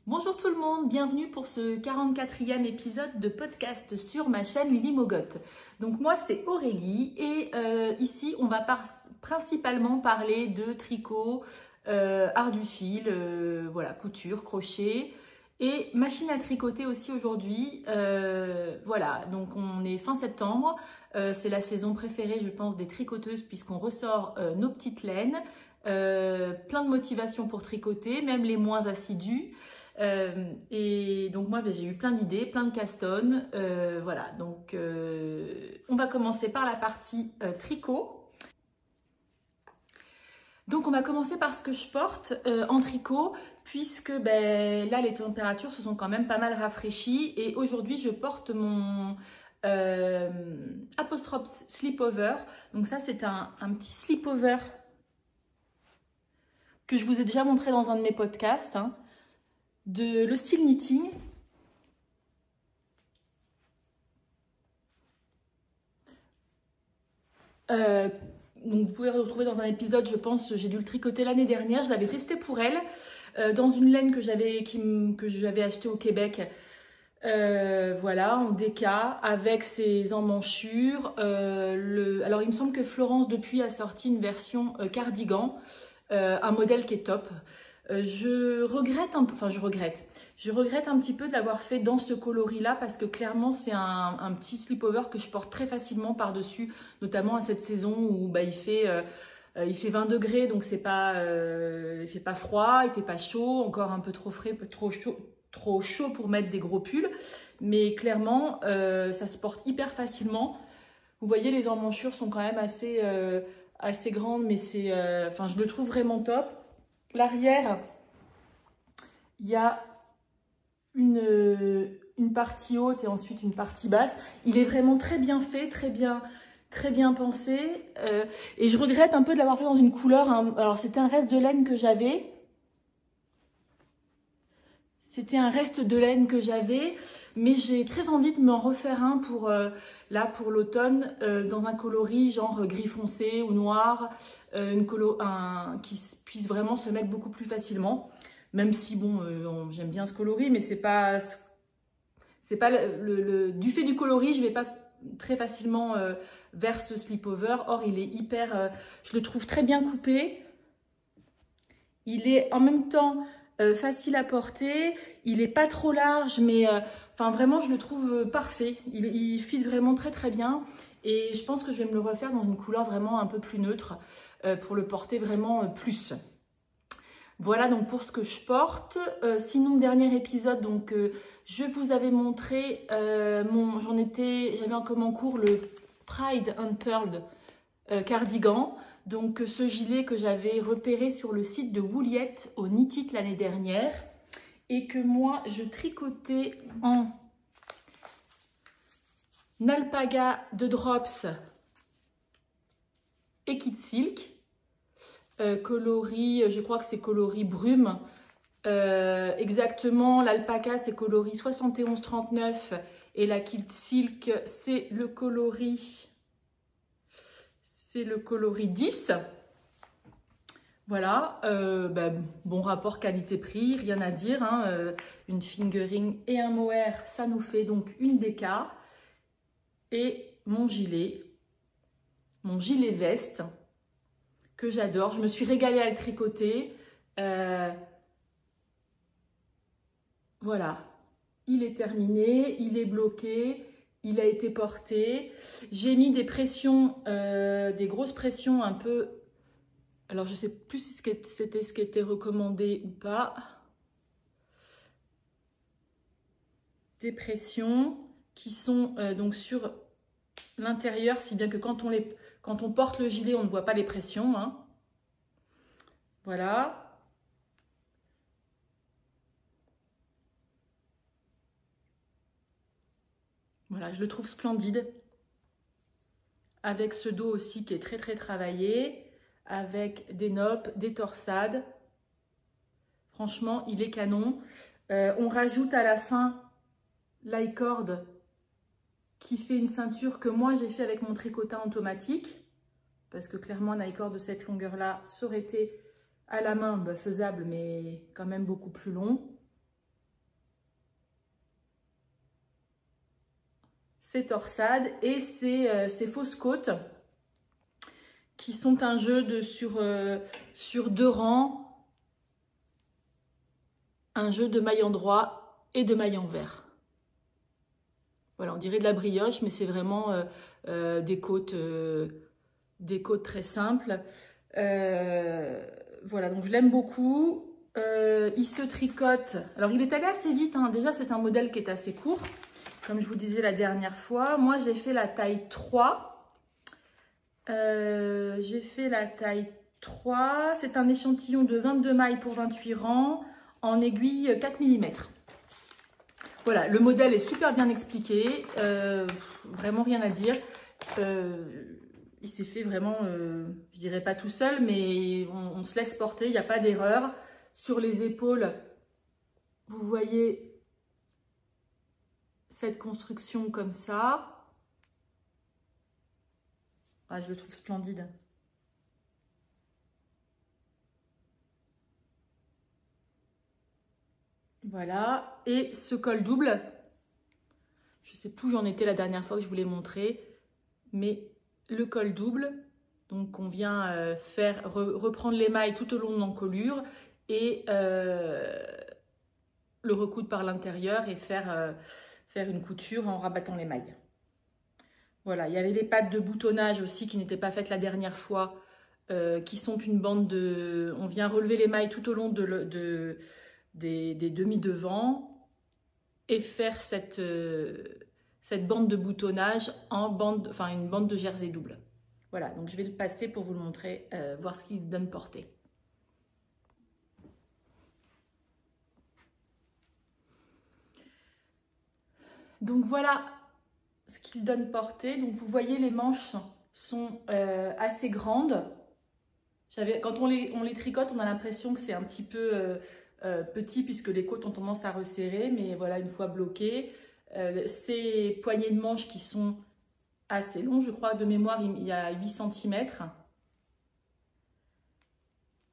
Bonjour tout le monde, bienvenue pour ce 44e épisode de podcast sur ma chaîne Lily Mogotte. Donc moi c'est Aurélie et ici on va principalement parler de tricot, art du fil, voilà, couture, crochet et machine à tricoter aussi aujourd'hui. Voilà, donc on est fin septembre, c'est la saison préférée je pense des tricoteuses puisqu'on ressort nos petites laines. Plein de motivation pour tricoter, même les moins assidus. Et donc moi j'ai eu plein d'idées, plein de casse-tonnes. Voilà, donc on va commencer par la partie tricot. Donc on va commencer par ce que je porte en tricot, puisque là les températures se sont quand même pas mal rafraîchies. Et aujourd'hui je porte mon apostrophe slipover. Donc ça c'est un petit slipover que je vous ai déjà montré dans un de mes podcasts, hein, de le style knitting. Donc vous pouvez le retrouver dans un épisode, je pense, j'ai dû le tricoter l'année dernière, je l'avais testé pour elle, dans une laine que j'avais achetée au Québec. Voilà, en DK, avec ses emmanchures. Alors il me semble que Florence depuis a sorti une version cardigan, un modèle qui est top. Je regrette un petit peu de l'avoir fait dans ce coloris-là parce que clairement c'est un petit slipover que je porte très facilement par-dessus, notamment à cette saison où il fait 20 degrés, donc c'est pas, il fait pas froid, il fait pas chaud, encore un peu trop frais, trop chaud pour mettre des gros pulls, mais clairement ça se porte hyper facilement. Vous voyez, les emmanchures sont quand même assez grandes, mais c'est, je le trouve vraiment top. L'arrière, il y a une partie haute et ensuite une partie basse. Il est vraiment très bien fait, très bien pensé. Et je regrette un peu de l'avoir fait dans une couleur. Alors, c'était un reste de laine que j'avais. Mais j'ai très envie de m'en refaire un pour l'automne, dans un coloris genre gris foncé ou noir, qui puisse vraiment se mettre beaucoup plus facilement. Même si bon, j'aime bien ce coloris, mais c'est pas du fait du coloris, je vais pas très facilement vers ce slipover. Or, il est hyper, je le trouve très bien coupé. Il est en même temps facile à porter, il est pas trop large, mais vraiment je le trouve parfait. Il fit vraiment très bien et je pense que je vais me le refaire dans une couleur vraiment un peu plus neutre pour le porter vraiment plus. Voilà donc pour ce que je porte. Sinon, dernier épisode, donc je vous avais montré, j'avais comme en cours le Pride and Pearl cardigan. Donc ce gilet que j'avais repéré sur le site de Woolyette au Knit It l'année dernière et que moi je tricotais en alpaga de drops et kit silk, coloris, je crois que c'est coloris brume, exactement. L'alpaca c'est coloris 71-39 et la kit silk c'est le coloris 10. Voilà, bon rapport qualité-prix, rien à dire, hein, une fingering et un mohair, ça nous fait donc une DK. Et mon gilet veste, que j'adore, je me suis régalée à le tricoter. Voilà, il est terminé, il est bloqué. Il a été porté. J'ai mis des pressions, des grosses pressions un peu. Alors, je ne sais plus si c'était ce qui était recommandé ou pas. Des pressions qui sont donc sur l'intérieur, si bien que quand on porte le gilet, on ne voit pas les pressions, hein. Voilà. Voilà, je le trouve splendide. Avec ce dos aussi qui est très travaillé. Avec des noppes, des torsades. Franchement, il est canon. On rajoute à la fin l'i-cord qui fait une ceinture que moi j'ai fait avec mon tricotin automatique. Parce que clairement, un i-cord de cette longueur-là, ça aurait été à la main faisable, mais quand même beaucoup plus long. ces torsades et ces fausses côtes qui sont un jeu de sur 2 rangs, un jeu de mailles endroit et de mailles envers. Voilà, on dirait de la brioche, mais c'est vraiment des côtes très simples. Voilà, donc je l'aime beaucoup. Il se tricote. Alors, il est allé assez vite, hein. Déjà, c'est un modèle qui est assez court. Comme je vous disais la dernière fois, moi, j'ai fait la taille 3. J'ai fait la taille 3. C'est un échantillon de 22 mailles pour 28 rangs en aiguille 4 mm. Voilà, le modèle est super bien expliqué. Vraiment rien à dire. Il s'est fait vraiment, je dirais pas tout seul, mais on se laisse porter, il n'y a pas d'erreur. Sur les épaules, vous voyez cette construction comme ça. Ah, je le trouve splendide. Voilà, et ce col double, je ne sais plus où j'en étais la dernière fois que je vous l'ai montré, mais le col double, donc on vient reprendre les mailles tout au long de l'encolure et le recoudre par l'intérieur et faire une couture en rabattant les mailles. Voilà, il y avait les pattes de boutonnage aussi qui n'étaient pas faites la dernière fois, qui sont une bande de... On vient relever les mailles tout au long des demi-devants et faire cette bande de boutonnage en bande, enfin une bande de jersey double. Voilà, donc je vais le passer pour vous le montrer, voir ce qu'il donne portée. Donc voilà ce qu'il donne portée. Donc vous voyez, les manches sont assez grandes. Quand on les tricote, on a l'impression que c'est un petit peu petit puisque les côtes ont tendance à resserrer, mais voilà, une fois bloquées, ces poignées de manches qui sont assez longs, je crois de mémoire il y a 8 cm.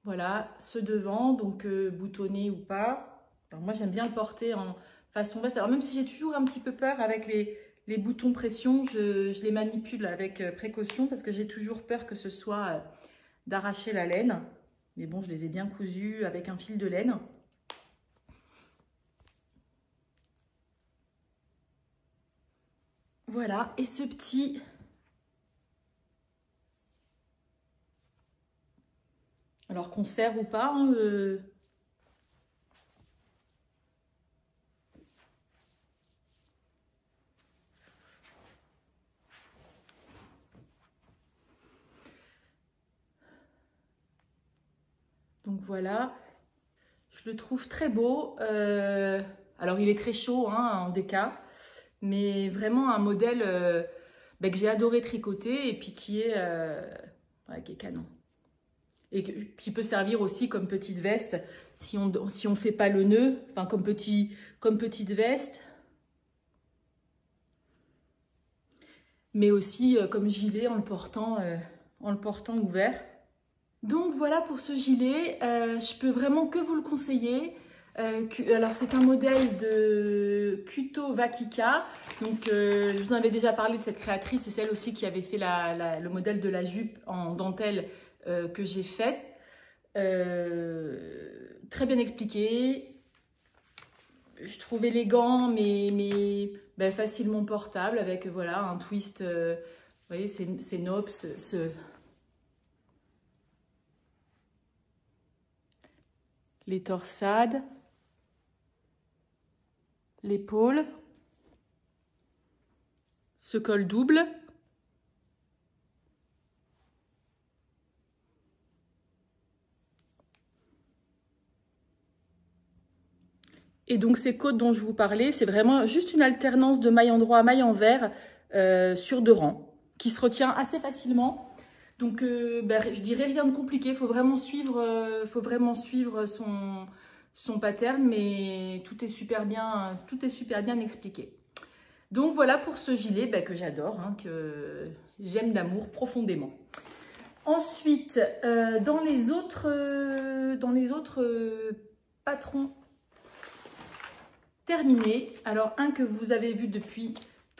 Voilà, ce devant, donc boutonné ou pas. Alors moi j'aime bien le porter en façon veste. Alors même si j'ai toujours un petit peu peur avec les boutons pression, je les manipule avec précaution parce que j'ai toujours peur que ce soit d'arracher la laine. Mais bon, je les ai bien cousus avec un fil de laine. Voilà, et ce petit... Alors conserve ou pas, hein, donc voilà, je le trouve très beau. Alors il est très chaud hein, en déca, mais vraiment un modèle que j'ai adoré tricoter et puis qui est canon. Et qui peut servir aussi comme petite veste si on fait pas le nœud, enfin comme petite veste. Mais aussi comme gilet en le portant ouvert. Donc voilà pour ce gilet, je peux vraiment que vous le conseiller. Alors c'est un modèle de Kuto Vakika. Donc je vous en avais déjà parlé de cette créatrice, c'est celle aussi qui avait fait le modèle de la jupe en dentelle que j'ai faite. Très bien expliqué. Je trouve élégant mais facilement portable avec voilà un twist. Vous voyez ces nops, les torsades, l'épaule, ce col double. Et donc ces côtes dont je vous parlais, c'est vraiment juste une alternance de maille endroit à maille envers sur 2 rangs, qui se retient assez facilement. Donc je dirais rien de compliqué, il faut vraiment suivre son pattern, mais tout est super bien expliqué. Donc voilà pour ce gilet que j'adore, hein, que j'aime d'amour profondément. Ensuite, dans les autres patrons terminés, alors un que vous avez vu depuis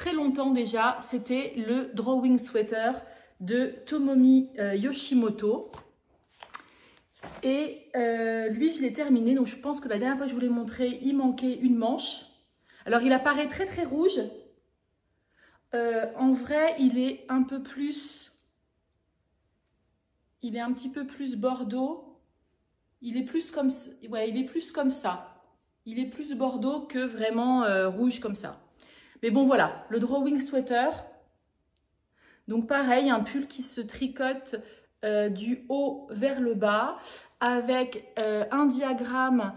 très longtemps déjà, c'était le Drawing Sweater de Tomomi Yoshimoto. Et lui, je l'ai terminé. Donc, je pense que la dernière fois que je vous l'ai montré, il manquait une manche. Alors, il apparaît très, très rouge. En vrai, il est un peu plus... Il est un petit peu plus bordeaux. Il est plus comme, ouais, il est plus comme ça. Il est plus bordeaux que vraiment rouge comme ça. Mais bon, voilà, le Drawing Sweater. Donc, pareil, un pull qui se tricote du haut vers le bas avec un diagramme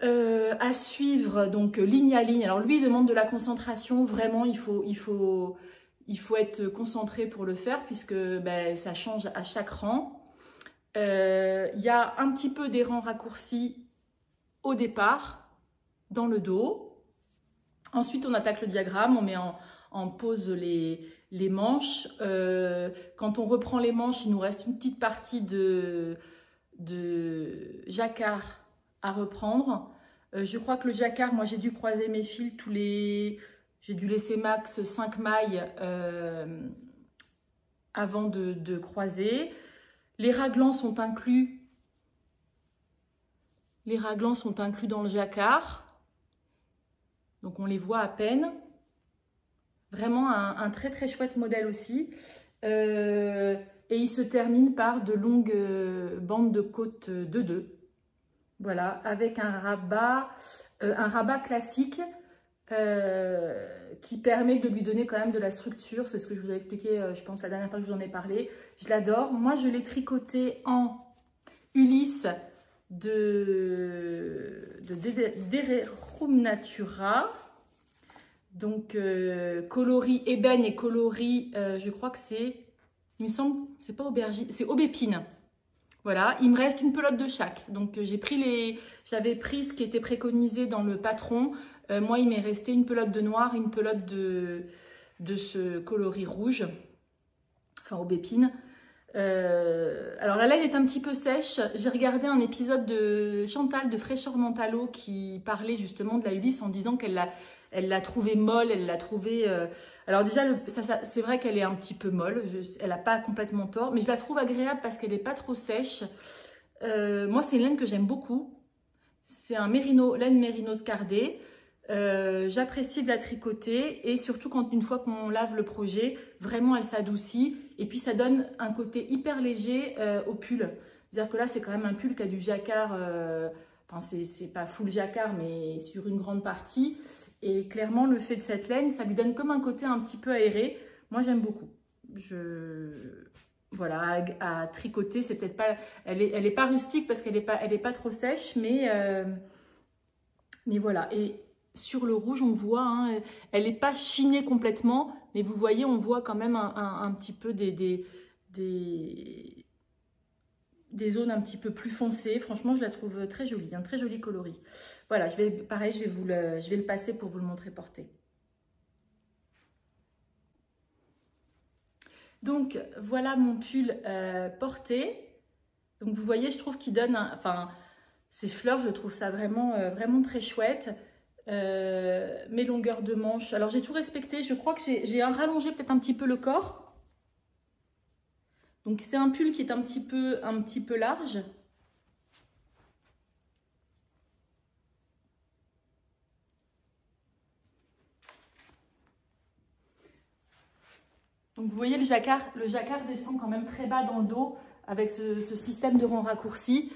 à suivre, donc ligne à ligne. Alors lui, il demande de la concentration, vraiment, il faut être concentré pour le faire puisque ben, ça change à chaque rang. Il y a un petit peu des rangs raccourcis au départ, dans le dos. Ensuite, on attaque le diagramme, on met en pause les manches. Quand on reprend les manches, il nous reste une petite partie de jacquard à reprendre. Je crois que le jacquard, moi j'ai dû croiser mes fils j'ai dû laisser max 5 mailles avant de croiser. Les raglans sont inclus. Les raglans sont inclus dans le jacquard. Donc on les voit à peine. Vraiment un très très chouette modèle aussi. Et il se termine par de longues bandes de côte de 2. Voilà, avec un rabat classique qui permet de lui donner quand même de la structure. C'est ce que je vous ai expliqué, je pense, la dernière fois que je vous en ai parlé. Je l'adore. Moi, je l'ai tricoté en Ulysse d'Ererum Natura. Donc, coloris ébène et coloris, je crois que c'est, il me semble, c'est pas aubergine, c'est aubépine. Voilà, il me reste une pelote de chaque. Donc, j'avais pris ce qui était préconisé dans le patron. Moi, il m'est resté une pelote de noir et une pelote de ce coloris rouge, enfin aubépine. Alors, la laine est un petit peu sèche. J'ai regardé un épisode de Chantal de Fraîcheur Mentalo qui parlait justement de la Ulysse en disant qu'elle l'a trouvée molle, elle l'a trouvée... Alors déjà, c'est vrai qu'elle est un petit peu molle, elle n'a pas complètement tort, mais je la trouve agréable parce qu'elle n'est pas trop sèche. Moi, c'est une laine que j'aime beaucoup. C'est un laine mérinos cardée. J'apprécie de la tricoter et surtout quand une fois qu'on lave le projet, vraiment elle s'adoucit et puis ça donne un côté hyper léger au pull. C'est-à-dire que là, c'est quand même un pull qui a du jacquard, enfin c'est pas full jacquard, mais sur une grande partie. Et clairement, le fait de cette laine, ça lui donne comme un côté un petit peu aéré. Moi, j'aime beaucoup. Voilà, à tricoter, c'est peut-être pas... Elle est pas rustique parce qu'elle est pas trop sèche, mais voilà. Et sur le rouge, on voit, hein, elle n'est pas chinée complètement, mais vous voyez, on voit quand même un petit peu des zones un petit peu plus foncées. Franchement, je la trouve très jolie, un très joli coloris. Voilà, pareil, je vais le passer pour vous le montrer porté. Donc, voilà mon pull porté. Donc, vous voyez, je trouve qu'il donne, enfin, ces fleurs, je trouve ça vraiment, vraiment très chouette. Mes longueurs de manches. Alors, j'ai tout respecté. Je crois que j'ai rallongé peut-être un petit peu le corps. Donc, c'est un pull qui est un petit peu large. Donc, vous voyez, le jacquard descend quand même très bas dans le dos avec ce système de rang raccourci.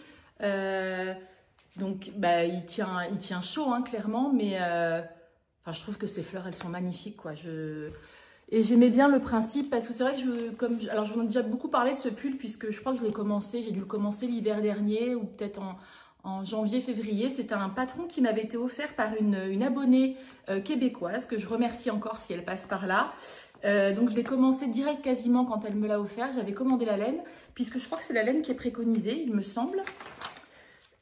Donc, bah, il tient chaud, hein, clairement, mais enfin, je trouve que ces fleurs, elles sont magnifiques, quoi. Et j'aimais bien le principe parce que c'est vrai que alors je vous en ai déjà beaucoup parlé de ce pull puisque je crois que j'ai dû le commencer l'hiver dernier ou peut-être en janvier, février. C'était un patron qui m'avait été offert par une abonnée québécoise que je remercie encore si elle passe par là. Donc je l'ai commencé direct quasiment quand elle me l'a offert. J'avais commandé la laine puisque je crois que c'est la laine qui est préconisée, il me semble.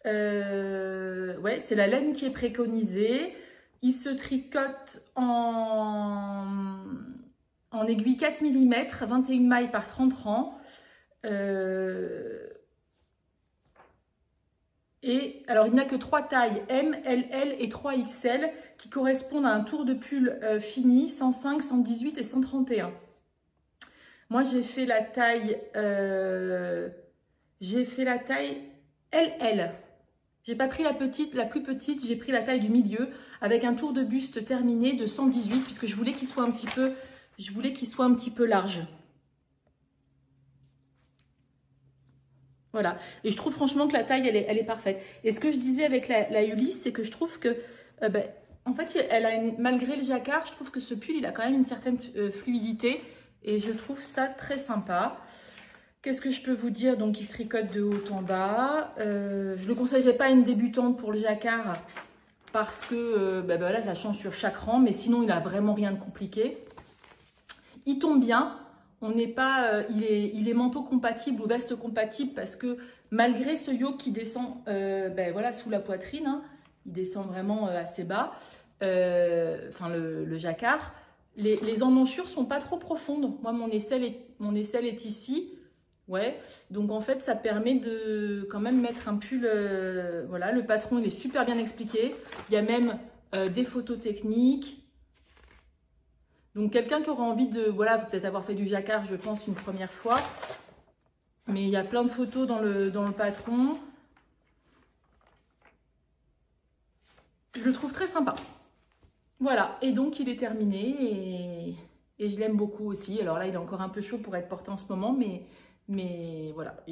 Ouais, c'est la laine qui est préconisée. Il se tricote en aiguille 4 mm, 21 mailles par 30 rangs. Et Et alors, il n'a que 3 tailles, M, LL et 3XL, qui correspondent à un tour de pull fini, 105, 118 et 131. Moi, j'ai fait la taille LL. J'ai pas pris la plus petite, j'ai pris la taille du milieu, avec un tour de buste terminé de 118, puisque je voulais qu'il soit un petit peu large. Voilà, et je trouve franchement que la taille, elle est parfaite. Et ce que je disais avec la Ulysse, c'est que je trouve que, en fait, malgré le jacquard, je trouve que ce pull, il a quand même une certaine fluidité. Et je trouve ça très sympa. Qu'est-ce que je peux vous dire? Donc, il se tricote de haut en bas. Je ne le conseillerais pas à une débutante pour le jacquard parce que là, ça change sur chaque rang. Mais sinon, il n'a vraiment rien de compliqué. Il tombe bien. On n'est pas, il est manteau compatible ou veste compatible parce que malgré ce yoke qui descend sous la poitrine, hein, il descend vraiment assez bas, le jacquard, les emmanchures sont pas trop profondes. Moi, mon aisselle est ici, ouais. Donc en fait, ça permet de quand même mettre un pull. Voilà, le patron il est super bien expliqué. Il y a même des photos techniques. Donc, quelqu'un qui aura envie de, voilà, peut-être avoir fait du jacquard, je pense, une première fois. Mais il y a plein de photos dans le patron. Je le trouve très sympa. Voilà, et donc il est terminé et je l'aime beaucoup aussi. Alors là, il est encore un peu chaud pour être porté en ce moment, mais voilà.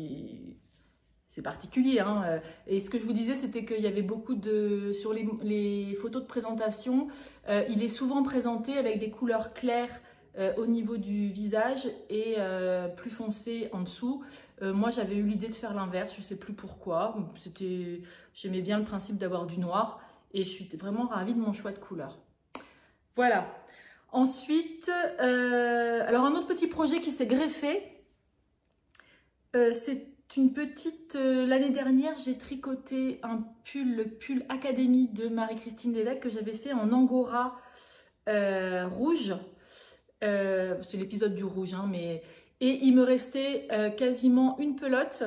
C'est particulier, hein. Et ce que je vous disais, c'était qu'il y avait beaucoup de... Sur les photos de présentation, il est souvent présenté avec des couleurs claires au niveau du visage et plus foncées en dessous. Moi, j'avais eu l'idée de faire l'inverse, je ne sais plus pourquoi. J'aimais bien le principe d'avoir du noir et je suis vraiment ravie de mon choix de couleur. Voilà. Ensuite, alors un autre petit projet qui s'est greffé, c'est une petite... L'année dernière, j'ai tricoté le pull Académie de Marie-Christine Lévesque que j'avais fait en angora rouge. C'est l'épisode du rouge, hein, mais... Et il me restait quasiment une pelote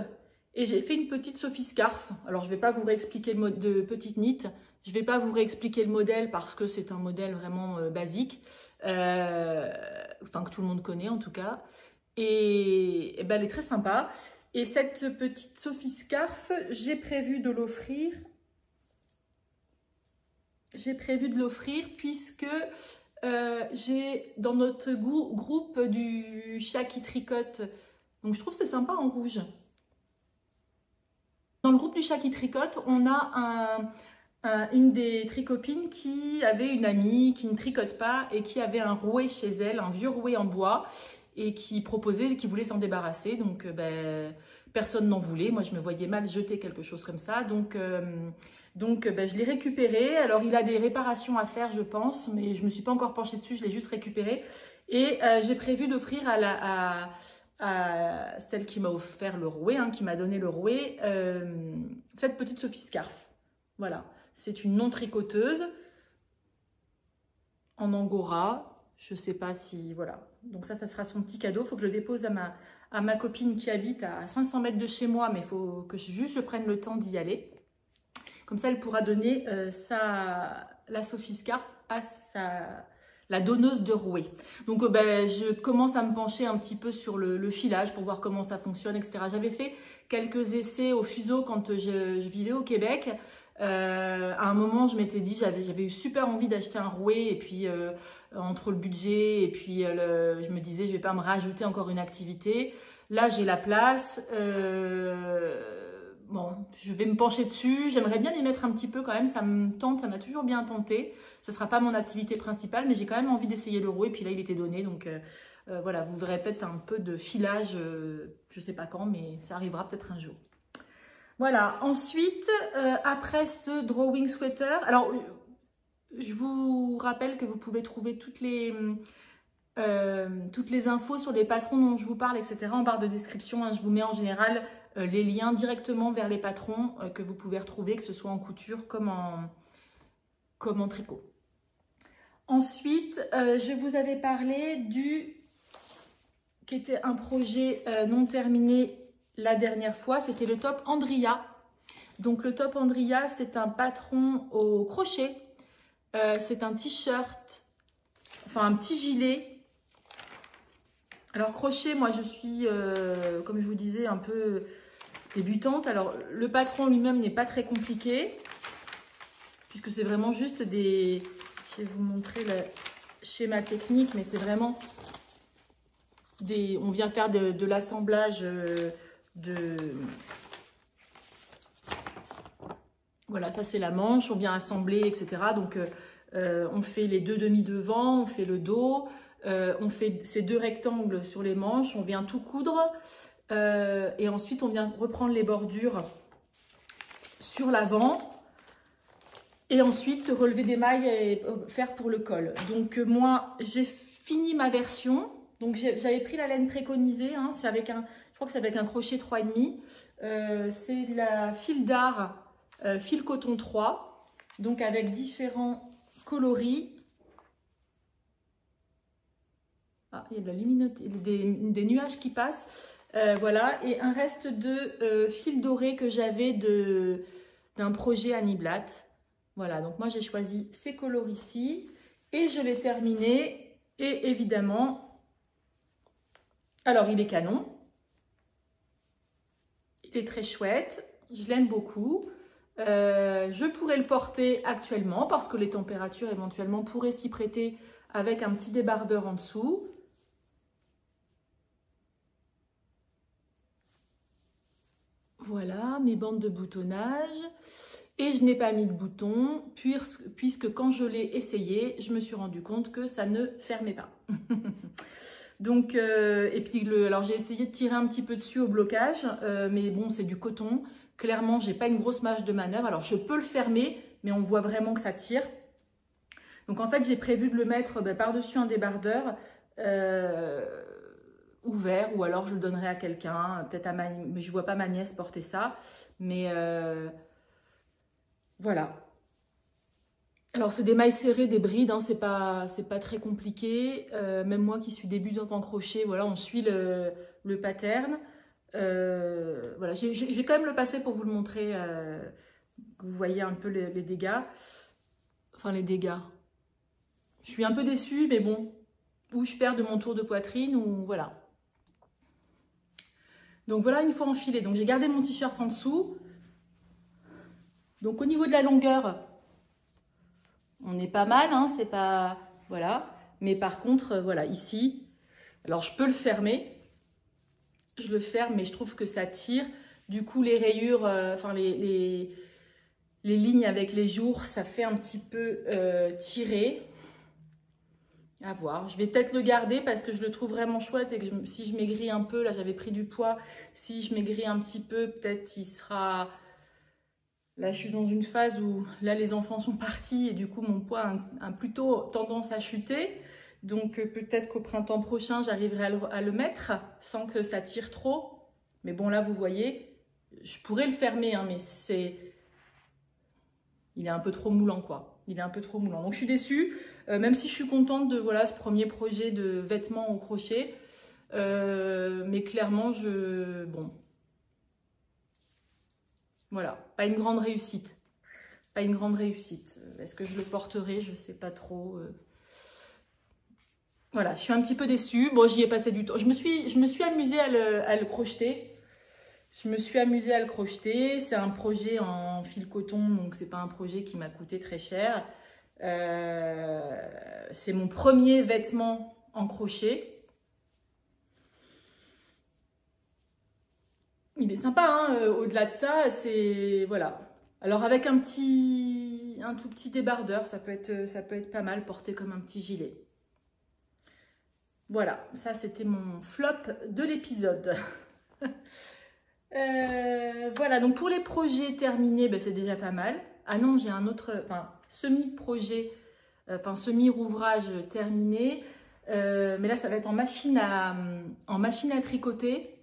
et j'ai fait une petite Sophie Scarf. Alors, je ne vais pas vous réexpliquer le mode de petite knit. Je ne vais pas vous réexpliquer le modèle parce que c'est un modèle vraiment basique. Enfin, que tout le monde connaît en tout cas. Et elle est très sympa. Et cette petite Sophie Scarf, j'ai prévu de l'offrir. Puisque j'ai dans notre groupe du chat qui tricote. Donc je trouve que c'est sympa en rouge. Dans le groupe du chat qui tricote, on a une des tricopines qui avait une amie qui ne tricote pas et qui avait un rouet chez elle, un vieux rouet en bois. Et qui voulait s'en débarrasser. Donc, personne n'en voulait. Moi, je me voyais mal jeter quelque chose comme ça. Donc je l'ai récupéré. Alors, il a des réparations à faire, je pense. Mais je ne me suis pas encore penchée dessus. Je l'ai juste récupéré. Et j'ai prévu d'offrir à celle qui m'a offert le rouet, hein, qui m'a donné le rouet, cette petite Sophie Scarf. Voilà. C'est une non tricoteuse en angora. Je ne sais pas si... Voilà. Donc ça sera son petit cadeau. Il faut que je le dépose à ma copine qui habite à 500 mètres de chez moi. Mais il faut que je prenne le temps d'y aller. Comme ça, elle pourra donner la Sophie Scarf à la donneuse de rouet. Donc je commence à me pencher un petit peu sur le filage pour voir comment ça fonctionne, etc. J'avais fait quelques essais au fuseau quand je vivais au Québec. À un moment, je m'étais dit, j'avais eu super envie d'acheter un rouet et puis entre le budget et puis je me disais, je vais pas me rajouter encore une activité. Là, j'ai la place. Bon, je vais me pencher dessus. J'aimerais bien y mettre un petit peu quand même. Ça me tente, ça m'a toujours bien tenté. Ce sera pas mon activité principale, mais j'ai quand même envie d'essayer le rouet. Puis là, il était donné, donc voilà, vous verrez peut-être un peu de filage. Je sais pas quand, mais ça arrivera peut-être un jour. Voilà, ensuite, après ce drawing sweater, alors je vous rappelle que vous pouvez trouver toutes les infos sur les patrons dont je vous parle, etc. en barre de description. Hein. Je vous mets en général les liens directement vers les patrons que vous pouvez retrouver, que ce soit en couture comme en tricot. Ensuite, je vous avais parlé qui était un projet non terminé la dernière fois, c'était le top Andria Donc le top Andria, c'est un patron au crochet. C'est un t-shirt, enfin un petit gilet. Alors crochet, moi je suis, comme je vous disais, un peu débutante. Alors le patron lui-même n'est pas très compliqué, puisque c'est vraiment juste des... Je vais vous montrer le schéma technique, mais c'est vraiment des... On vient faire de l'assemblage de... Voilà, ça c'est la manche, on vient assembler, etc. Donc on fait les deux demi devant, on fait le dos, on fait ces deux rectangles sur les manches, on vient tout coudre et ensuite on vient reprendre les bordures sur l'avant et ensuite relever des mailles et faire pour le col. Donc moi j'ai fini ma version, donc j'avais pris la laine préconisée, hein, c'est avec un, je crois que c'est avec un crochet 3,5, c'est la fil d'art. Fil coton 3, donc avec différents coloris. Ah, il y a de la luminosité, des nuages qui passent. Voilà, et un reste de fil doré que j'avais d'un projet Annie Blatt. Voilà, donc moi j'ai choisi ces coloris-ci et je l'ai terminé. Et évidemment, alors il est canon, il est très chouette, je l'aime beaucoup. Je pourrais le porter actuellement parce que les températures éventuellement pourraient s'y prêter avec un petit débardeur en dessous. Voilà mes bandes de boutonnage et je n'ai pas mis de bouton puisque quand je l'ai essayé, je me suis rendu compte que ça ne fermait pas. Donc, et puis alors j'ai essayé de tirer un petit peu dessus au blocage, mais bon c'est du coton. Clairement, j'ai pas une grosse marge de manœuvre. Alors, je peux le fermer, mais on voit vraiment que ça tire. Donc, en fait, j'ai prévu de le mettre par-dessus un débardeur ouvert. Ou alors, je le donnerai à quelqu'un. Peut-être à ma... Mais je vois pas ma nièce porter ça. Mais voilà. Alors, c'est des mailles serrées, des brides. Hein, c'est pas très compliqué. Même moi qui suis débutante en crochet, voilà, on suit le pattern. Voilà, je vais quand même le passer pour vous le montrer, que vous voyez un peu les dégâts. Enfin, les dégâts. Je suis un peu déçue, mais bon, ou je perds de mon tour de poitrine, ou voilà. Donc voilà, une fois enfilé. Donc j'ai gardé mon t-shirt en dessous. Donc au niveau de la longueur, on est pas mal, hein, c'est pas... Voilà. Mais par contre, voilà, ici, alors je peux le fermer. Je le ferme, mais je trouve que ça tire. Du coup, les rayures, enfin les lignes avec les jours, ça fait un petit peu tirer. À voir. Je vais peut-être le garder parce que je le trouve vraiment chouette et que si je maigris un peu, là j'avais pris du poids, si je maigris un petit peu, peut-être il sera... Là, je suis dans une phase où là les enfants sont partis et du coup mon poids a plutôt tendance à chuter. Donc peut-être qu'au printemps prochain, j'arriverai à le mettre sans que ça tire trop. Mais bon, là, vous voyez, je pourrais le fermer, hein, mais il est un peu trop moulant, quoi. Il est un peu trop moulant. Donc je suis déçue, même si je suis contente de voilà, ce premier projet de vêtements au crochet. Mais clairement, bon. Voilà, pas une grande réussite. Pas une grande réussite. Est-ce que je le porterai? Je ne sais pas trop. Voilà, je suis un petit peu déçue. Bon, j'y ai passé du temps. Je me suis amusée à le crocheter. Je me suis amusée à le crocheter. C'est un projet en fil coton, donc c'est pas un projet qui m'a coûté très cher. C'est mon premier vêtement en crochet. Il est sympa, hein, au-delà de ça, c'est... Voilà. Alors avec un tout petit débardeur, ça peut être pas mal porté comme un petit gilet. Voilà, ça c'était mon flop de l'épisode. Voilà, donc pour les projets terminés, ben, c'est déjà pas mal. Ah non, j'ai un autre, enfin, semi-projet, enfin, semi-rouvrage terminé. Mais là, ça va être en machine à tricoter.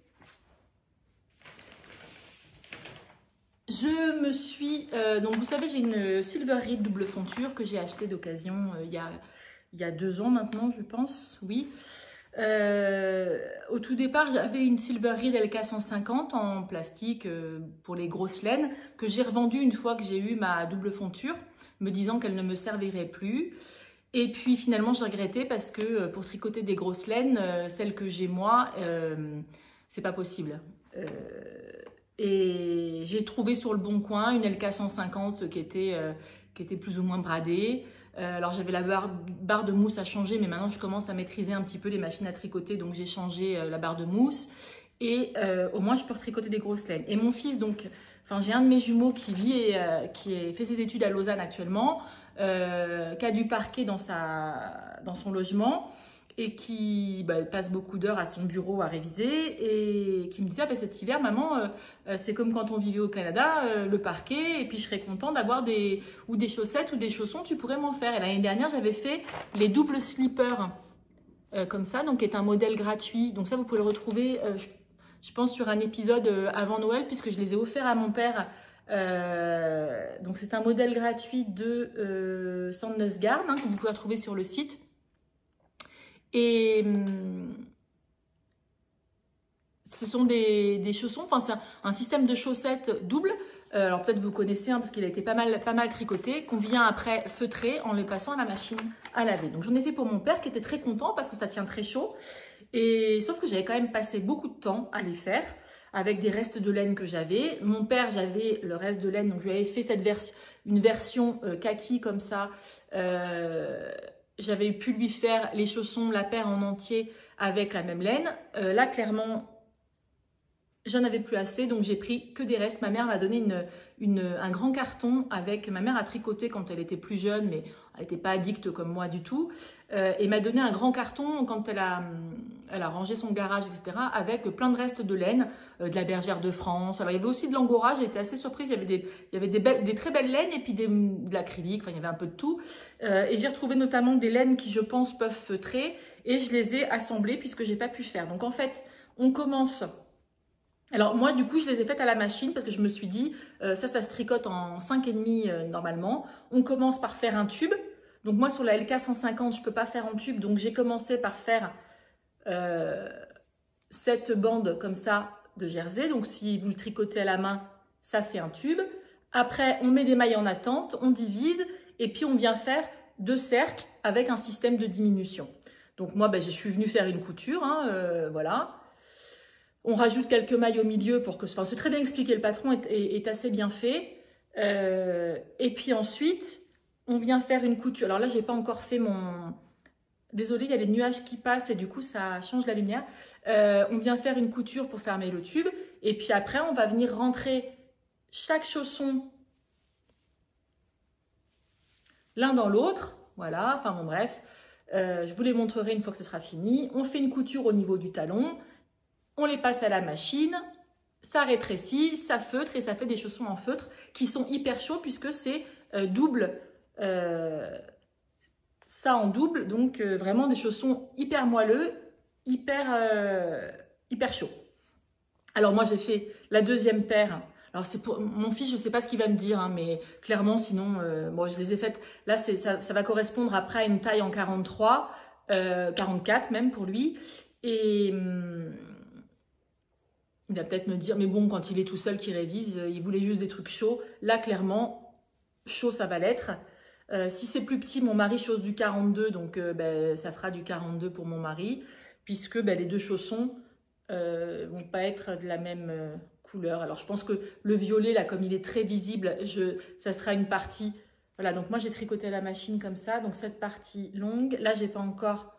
Je me suis... donc, vous savez, j'ai une Silver Reed double fonture que j'ai achetée d'occasion il y a 2 ans maintenant, je pense. Oui. Au tout départ, j'avais une Silver Reed LK150 en plastique pour les grosses laines que j'ai revendue une fois que j'ai eu ma double fonture, me disant qu'elle ne me servirait plus. Et puis finalement, j'ai regretté parce que pour tricoter des grosses laines, celles que j'ai moi, c'est pas possible. Et j'ai trouvé sur le Bon Coin une LK150 qui était plus ou moins bradée. Alors j'avais la barre de mousse à changer, mais maintenant je commence à maîtriser un petit peu les machines à tricoter, donc j'ai changé la barre de mousse. Et au moins je peux retricoter des grosses laines. Et mon fils, donc, enfin j'ai un de mes jumeaux qui vit qui fait ses études à Lausanne actuellement, qui a du parquet dans son logement et qui passe beaucoup d'heures à son bureau à réviser et qui me disait ah, cet hiver maman c'est comme quand on vivait au Canada, le parquet, et puis je serais content d'avoir des chaussettes ou des chaussons, tu pourrais m'en faire. Et l'année dernière j'avais fait les doubles slippers comme ça, donc qui est un modèle gratuit, donc ça vous pouvez le retrouver je pense sur un épisode avant Noël puisque je les ai offerts à mon père. Donc c'est un modèle gratuit de Sandnesgarn que vous pouvez retrouver sur le site. Et ce sont des chaussons, enfin c'est un système de chaussettes double. Alors peut-être vous connaissez parce qu'il a été pas mal tricoté, qu'on vient après feutrer en les passant à la machine à laver. Donc j'en ai fait pour mon père qui était très content parce que ça tient très chaud. Et sauf que j'avais quand même passé beaucoup de temps à les faire avec des restes de laine que j'avais. Mon père, j'avais le reste de laine, donc je lui avais fait une version kaki comme ça. J'avais pu lui faire les chaussons, la paire en entier avec la même laine. Là, clairement, j'en avais plus assez, donc j'ai pris que des restes. Ma mère m'a donné un grand carton avec... Ma mère a tricoté quand elle était plus jeune, mais elle n'était pas addicte comme moi du tout. Et m'a donné un grand carton quand elle a rangé son garage, etc. avec plein de restes de laine, de la Bergère de France. Alors, il y avait aussi de l'angora, j'ai été assez surprise. Il y avait des très belles laines et puis de l'acrylique, enfin, il y avait un peu de tout. Et j'ai retrouvé notamment des laines qui, je pense, peuvent feutrer. Et je les ai assemblées puisque j'ai pas pu faire. Donc, en fait, on commence... Alors moi du coup je les ai faites à la machine parce que je me suis dit ça se tricote en 5,5 normalement. On commence par faire un tube. Donc moi sur la LK150 je peux pas faire en tube, donc j'ai commencé par faire cette bande comme ça de jersey. Donc si vous le tricotez à la main, ça fait un tube. Après on met des mailles en attente, on divise et puis on vient faire 2 cercles avec un système de diminution. Donc moi je suis venue faire une couture, voilà. On rajoute quelques mailles au milieu pour que... Enfin, c'est très bien expliqué, le patron est assez bien fait. Et puis ensuite, on vient faire une couture. Alors là, j'ai pas encore fait mon... Désolée, il y a les nuages qui passent et du coup, ça change la lumière. On vient faire une couture pour fermer le tube. Et puis après, on va venir rentrer chaque chausson l'un dans l'autre. Voilà, enfin bon, bref. Je vous les montrerai une fois que ce sera fini. On fait une couture au niveau du talon. On les passe à la machine, ça rétrécit, ça feutre et ça fait des chaussons en feutre qui sont hyper chauds puisque c'est double, ça en double, donc vraiment des chaussons hyper moelleux, hyper chauds. Alors moi j'ai fait la deuxième paire. Alors c'est pour mon fils, je ne sais pas ce qu'il va me dire, mais clairement sinon, bon, je les ai faites. Là ça va correspondre après à une taille en 43, 44 même pour lui. Et il va peut-être me dire, mais bon, quand il est tout seul qui révise, il voulait juste des trucs chauds. Là, clairement, chaud, ça va l'être. Si c'est plus petit, mon mari chausse du 42, donc ça fera du 42 pour mon mari, puisque les 2 chaussons vont pas être de la même couleur. Alors, je pense que le violet, là, comme il est très visible, ça sera une partie... Voilà, donc moi, j'ai tricoté à la machine comme ça. Donc, cette partie longue, là, j'ai pas encore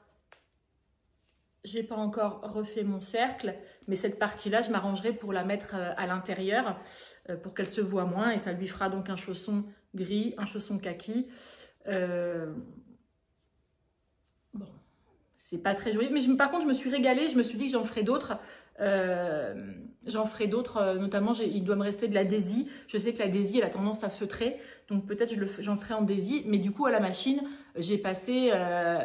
refait mon cercle, mais cette partie-là, je m'arrangerai pour la mettre à l'intérieur pour qu'elle se voit moins et ça lui fera donc un chausson gris, un chausson kaki. Bon, c'est pas très joli, mais par contre, je me suis régalée, je me suis dit que j'en ferai d'autres. Notamment, il doit me rester de la Daisy. Je sais que la Daisy, elle a tendance à feutrer, donc peut-être j'en ferai en Daisy, mais du coup, à la machine, j'ai passé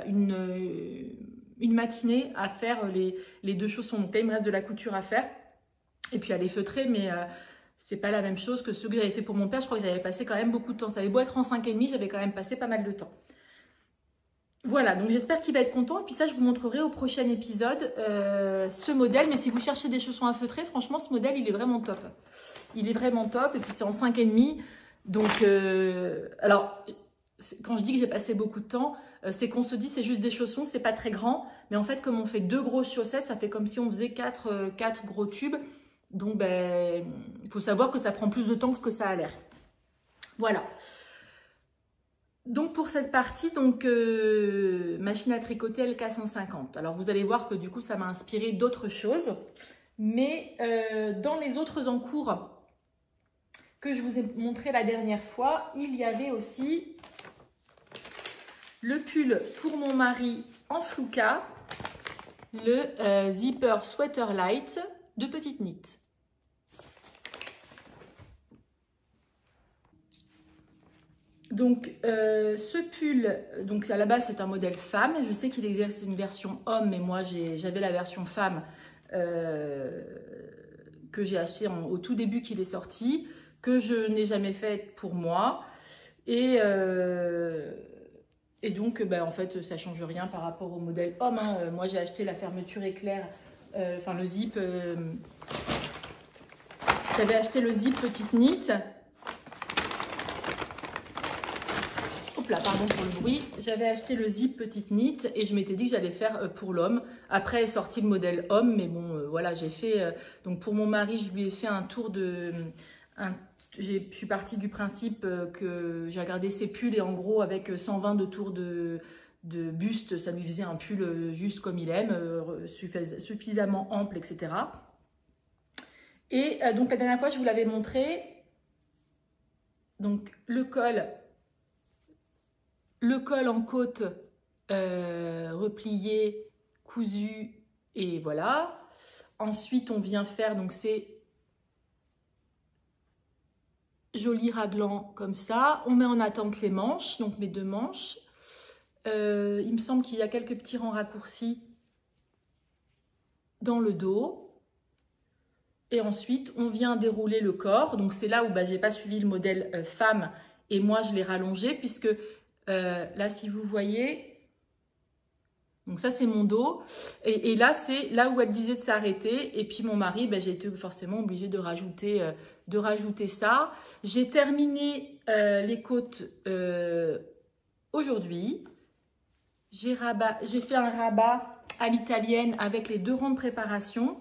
une matinée à faire les 2 chaussons. Donc là, il me reste de la couture à faire et puis à les feutrer, mais c'est pas la même chose que ceux que j'avais fait pour mon père. Je crois que j'avais passé quand même beaucoup de temps. Ça avait beau être en 5,5, j'avais quand même passé pas mal de temps. Voilà, donc j'espère qu'il va être content. Et puis ça, je vous montrerai au prochain épisode ce modèle. Mais si vous cherchez des chaussons à feutrer, franchement, ce modèle, il est vraiment top. Il est vraiment top. Et puis c'est en 5,5. Donc, alors, quand je dis que j'ai passé beaucoup de temps, c'est qu'on se dit c'est juste des chaussons, c'est pas très grand. Mais en fait, comme on fait 2 grosses chaussettes, ça fait comme si on faisait 4 gros tubes. Donc, ben, il faut savoir que ça prend plus de temps que ce que ça a l'air. Voilà. Donc pour cette partie, donc machine à tricoter LK150. Alors vous allez voir que du coup ça m'a inspiré d'autres choses. Mais dans les autres encours que je vous ai montré la dernière fois, il y avait aussi le pull pour mon mari en flouka, le zipper sweater light de Petite Knit. Donc, ce pull, donc à la base, c'est un modèle femme. Je sais qu'il existe une version homme, mais moi, j'avais la version femme que j'ai acheté au tout début qu'il est sorti, que je n'ai jamais faite pour moi. Et donc, ben, en fait, ça ne change rien par rapport au modèle homme. Hein. Moi, j'ai acheté la fermeture éclair, enfin le zip. J'avais acheté le zip Petite Knit. Là, pardon pour le bruit, j'avais acheté le zip Petite Knit et je m'étais dit que j'allais faire pour l'homme. Après est sorti le modèle homme, mais bon, voilà, j'ai fait, donc pour mon mari, je lui ai fait un tour de, je suis partie du principe que j'ai regardé ses pulls et en gros avec 120 de tours de buste, ça lui faisait un pull juste comme il aime, suffisamment ample, etc. Et donc la dernière fois, je vous l'avais montré, donc le col en côte replié, cousu et voilà. Ensuite, on vient faire donc ces jolis raglans comme ça. On met en attente les manches, donc mes 2 manches. Il me semble qu'il y a quelques petits rangs raccourcis dans le dos. Et ensuite, on vient dérouler le corps. Donc, c'est là où bah, je n'ai pas suivi le modèle femme et moi, je l'ai rallongé puisque là, si vous voyez, donc ça, c'est mon dos. Et là, c'est là où elle disait de s'arrêter. Et puis, mon mari, ben, j'ai été forcément obligée de rajouter ça. J'ai terminé les côtes aujourd'hui. J'ai fait un rabat à l'italienne avec les 2 rangs de préparation.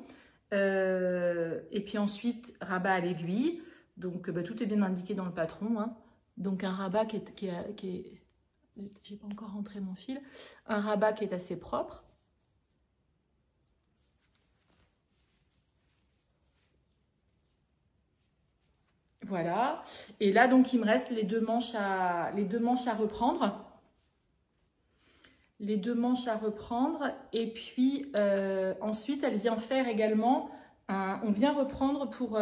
Et puis ensuite, rabat à l'aiguille. Donc, ben, tout est bien indiqué dans le patron. Hein. Donc, un rabat qui est j'ai pas encore rentré mon fil, un rabat qui est assez propre. Voilà. Et là, donc, il me reste les 2 manches à reprendre. Les 2 manches à reprendre. Et puis, ensuite, elle vient faire également, on vient reprendre pour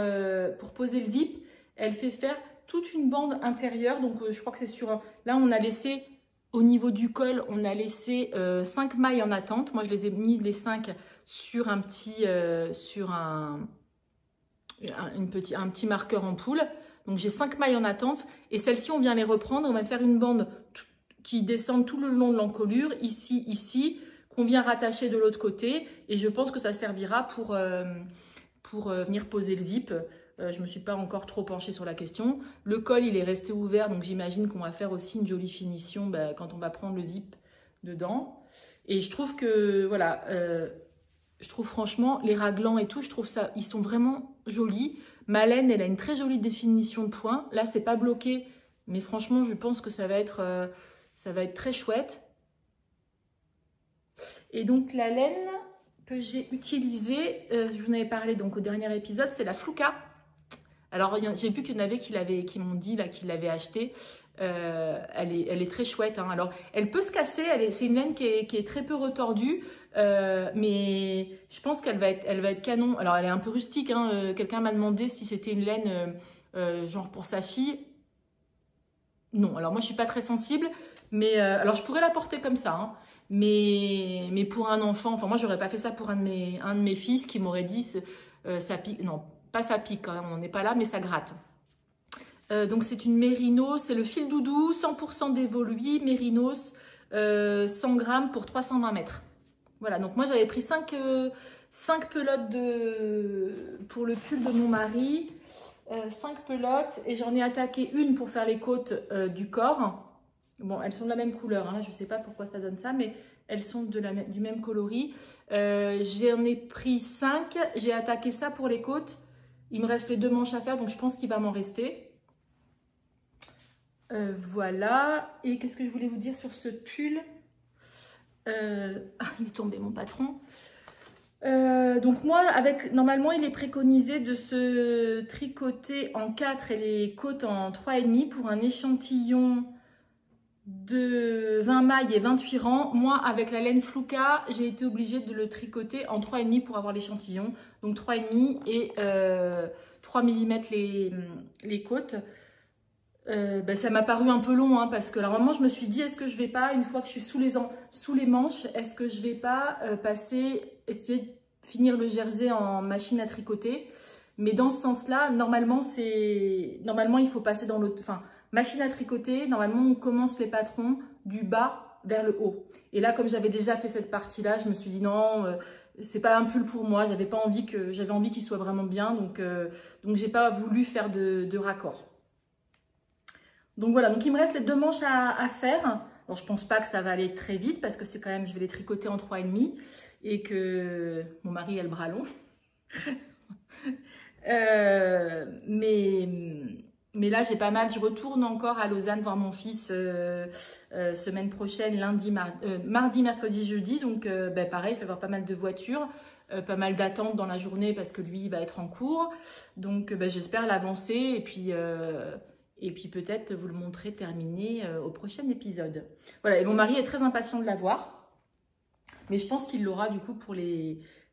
poser le zip. Elle fait faire toute une bande intérieure. Donc, je crois que c'est sur... Là, on a laissé... Au niveau du col, on a laissé 5 mailles en attente. Moi, je les ai mis les 5 sur un petit, un petit marqueur en poule. Donc, j'ai 5 mailles en attente. Et celles-ci, on vient les reprendre. On va faire une bande qui descend tout le long de l'encolure, ici, qu'on vient rattacher de l'autre côté. Et je pense que ça servira pour venir poser le zip. Je ne me suis pas encore trop penchée sur la question. Le col, il est resté ouvert, donc j'imagine qu'on va faire aussi une jolie finition quand on va prendre le zip dedans. Et je trouve que, voilà, je trouve franchement, les raglans et tout, je trouve ça, ils sont vraiment jolis. Ma laine, elle a une très jolie définition de points. Là, c'est pas bloqué, mais franchement, je pense que ça va être très chouette. Et donc, la laine que j'ai utilisée, je vous en avais parlé donc au dernier épisode, c'est la Flouka. Alors, j'ai vu qu'il y en avait qui m'ont dit là qu'ils l'avaient achetée. Elle est très chouette. Hein. Alors, elle peut se casser. C'est une laine qui est très peu retordue. Mais je pense qu'elle va être canon. Alors, elle est un peu rustique. Hein. Quelqu'un m'a demandé si c'était une laine genre pour sa fille. Non, alors moi, je ne suis pas très sensible. Mais alors, je pourrais la porter comme ça. Hein. Mais pour un enfant, enfin, moi, je n'aurais pas fait ça pour un de mes fils qui m'aurait dit ça pique. Non. Pas ça pique, hein, on n'est pas là, mais ça gratte. Donc, c'est une Mérinos, c'est le fil doudou, 100% d'évolué, Mérinos, 100 grammes pour 320 mètres. Voilà, donc moi j'avais pris 5 pelotes pour le pull de mon mari, 5 pelotes, et j'en ai attaqué une pour faire les côtes du corps. Bon, elles sont de la même couleur, hein, je ne sais pas pourquoi ça donne ça, mais elles sont du même coloris. J'en ai pris 5, j'ai attaqué ça pour les côtes. Il me reste les 2 manches à faire, donc je pense qu'il va m'en rester. Voilà, et qu'est-ce que je voulais vous dire sur ce pull? Il est tombé mon patron. Donc moi, normalement, il est préconisé de se tricoter en 4 et les côtes en 3,5 pour un échantillon de 20 mailles et 28 rangs. Moi, avec la laine Fluka, j'ai été obligée de le tricoter en 3,5 pour avoir l'échantillon. Donc 3,5 et 3 mm les côtes. Ça m'a paru un peu long, hein, parce que normalement je me suis dit, est-ce que je vais pas, une fois que je suis sous les manches, est-ce que je vais pas essayer de finir le jersey en machine à tricoter. Mais dans ce sens-là, normalement il faut passer dans l'autre, enfin, machine à tricoter, normalement on commence les patrons du bas vers le haut. Et là, comme j'avais déjà fait cette partie-là, je me suis dit non, c'est pas un pull pour moi, j'avais envie qu'il soit vraiment bien, donc j'ai pas voulu faire de raccord. Donc voilà, donc il me reste les 2 manches à faire. Alors je pense pas que ça va aller très vite parce que c'est quand même, je vais les tricoter en 3,5 et que mon mari a le bras long. Mais là j'ai pas mal, je retourne encore à Lausanne voir mon fils semaine prochaine, mardi, mercredi, jeudi. Donc pareil, il va y avoir pas mal de voitures. Pas mal d'attentes dans la journée parce que lui il va être en cours. Donc j'espère l'avancer et puis peut-être vous le montrer terminé au prochain épisode. Voilà, et mon mari est très impatient de la voir. Mais je pense qu'il l'aura du coup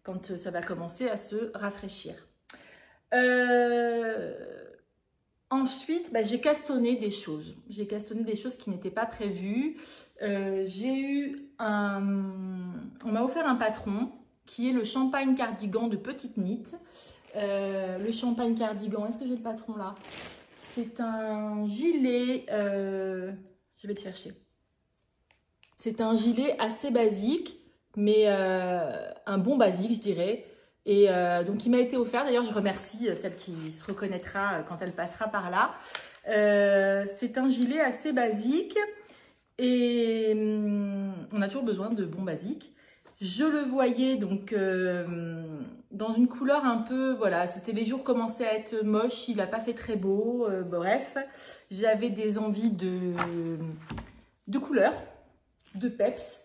quand ça va commencer à se rafraîchir. Ensuite, j'ai castonné des choses. J'ai castonné des choses qui n'étaient pas prévues. On m'a offert un patron qui est le champagne cardigan de Petite Knit. Le champagne cardigan, est-ce que j'ai le patron là? C'est un gilet, je vais le chercher. C'est un gilet assez basique, mais un bon basique, je dirais. Et donc, il m'a été offert. D'ailleurs, je remercie celle qui se reconnaîtra quand elle passera par là. C'est un gilet assez basique et on a toujours besoin de bons basiques. Je le voyais donc dans une couleur un peu, voilà, les jours commençaient à être moches, il n'a pas fait très beau, bref. J'avais des envies de couleurs, de peps.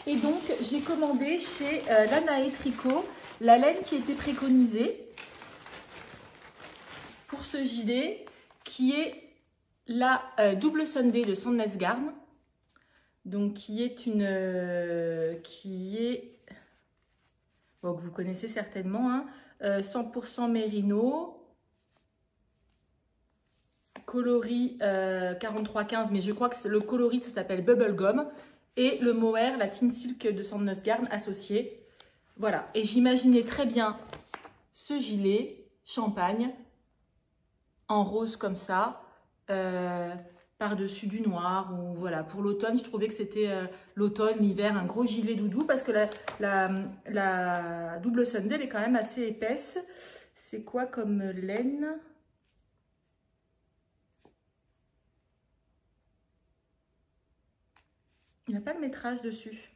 Et donc, j'ai commandé chez Lana & Tricot la laine qui était préconisée pour ce gilet, qui est la double Sunday de Sandnesgarn. Donc, bon, que vous connaissez certainement, hein, 100% mérino, coloris 4315, mais je crois que le coloris s'appelle Bubblegum, et le mohair, la Teen Silk de Sandnesgarn associée. Voilà, et j'imaginais très bien ce gilet champagne en rose comme ça, par-dessus du noir, ou voilà, pour l'automne, je trouvais que c'était l'automne, l'hiver, un gros gilet doudou, parce que la double Sunday, elle est quand même assez épaisse. C'est quoi comme laine? Il n'y a pas le métrage dessus.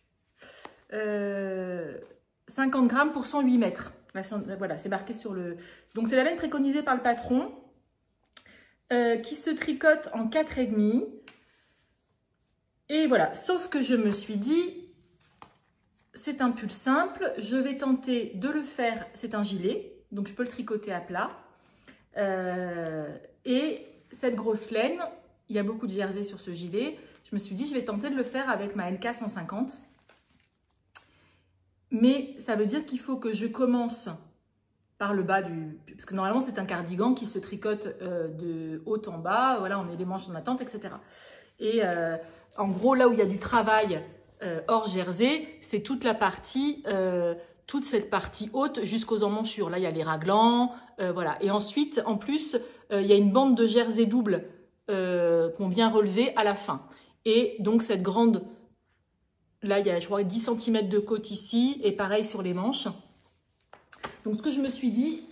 50 grammes pour 108 mètres. Voilà, c'est marqué sur le... Donc, c'est la laine préconisée par le patron. Qui se tricote en 4,5. Et voilà, sauf que je me suis dit, c'est un pull simple, je vais tenter de le faire, c'est un gilet, donc je peux le tricoter à plat. Et cette grosse laine, il y a beaucoup de jersey sur ce gilet, je me suis dit, je vais tenter de le faire avec ma LK 150. Mais ça veut dire qu'il faut que je commence par le bas parce que normalement c'est un cardigan qui se tricote de haut en bas, voilà, on met les manches en attente, etc. Et en gros, là où il y a du travail hors jersey, c'est toute la partie, toute cette partie haute jusqu'aux emmanchures. Là, il y a les raglans, voilà. Et ensuite, en plus, il y a une bande de jersey double qu'on vient relever à la fin. Et donc cette grande, là il y a je crois 10 cm de côte ici et pareil sur les manches. Donc ce que je me suis dit,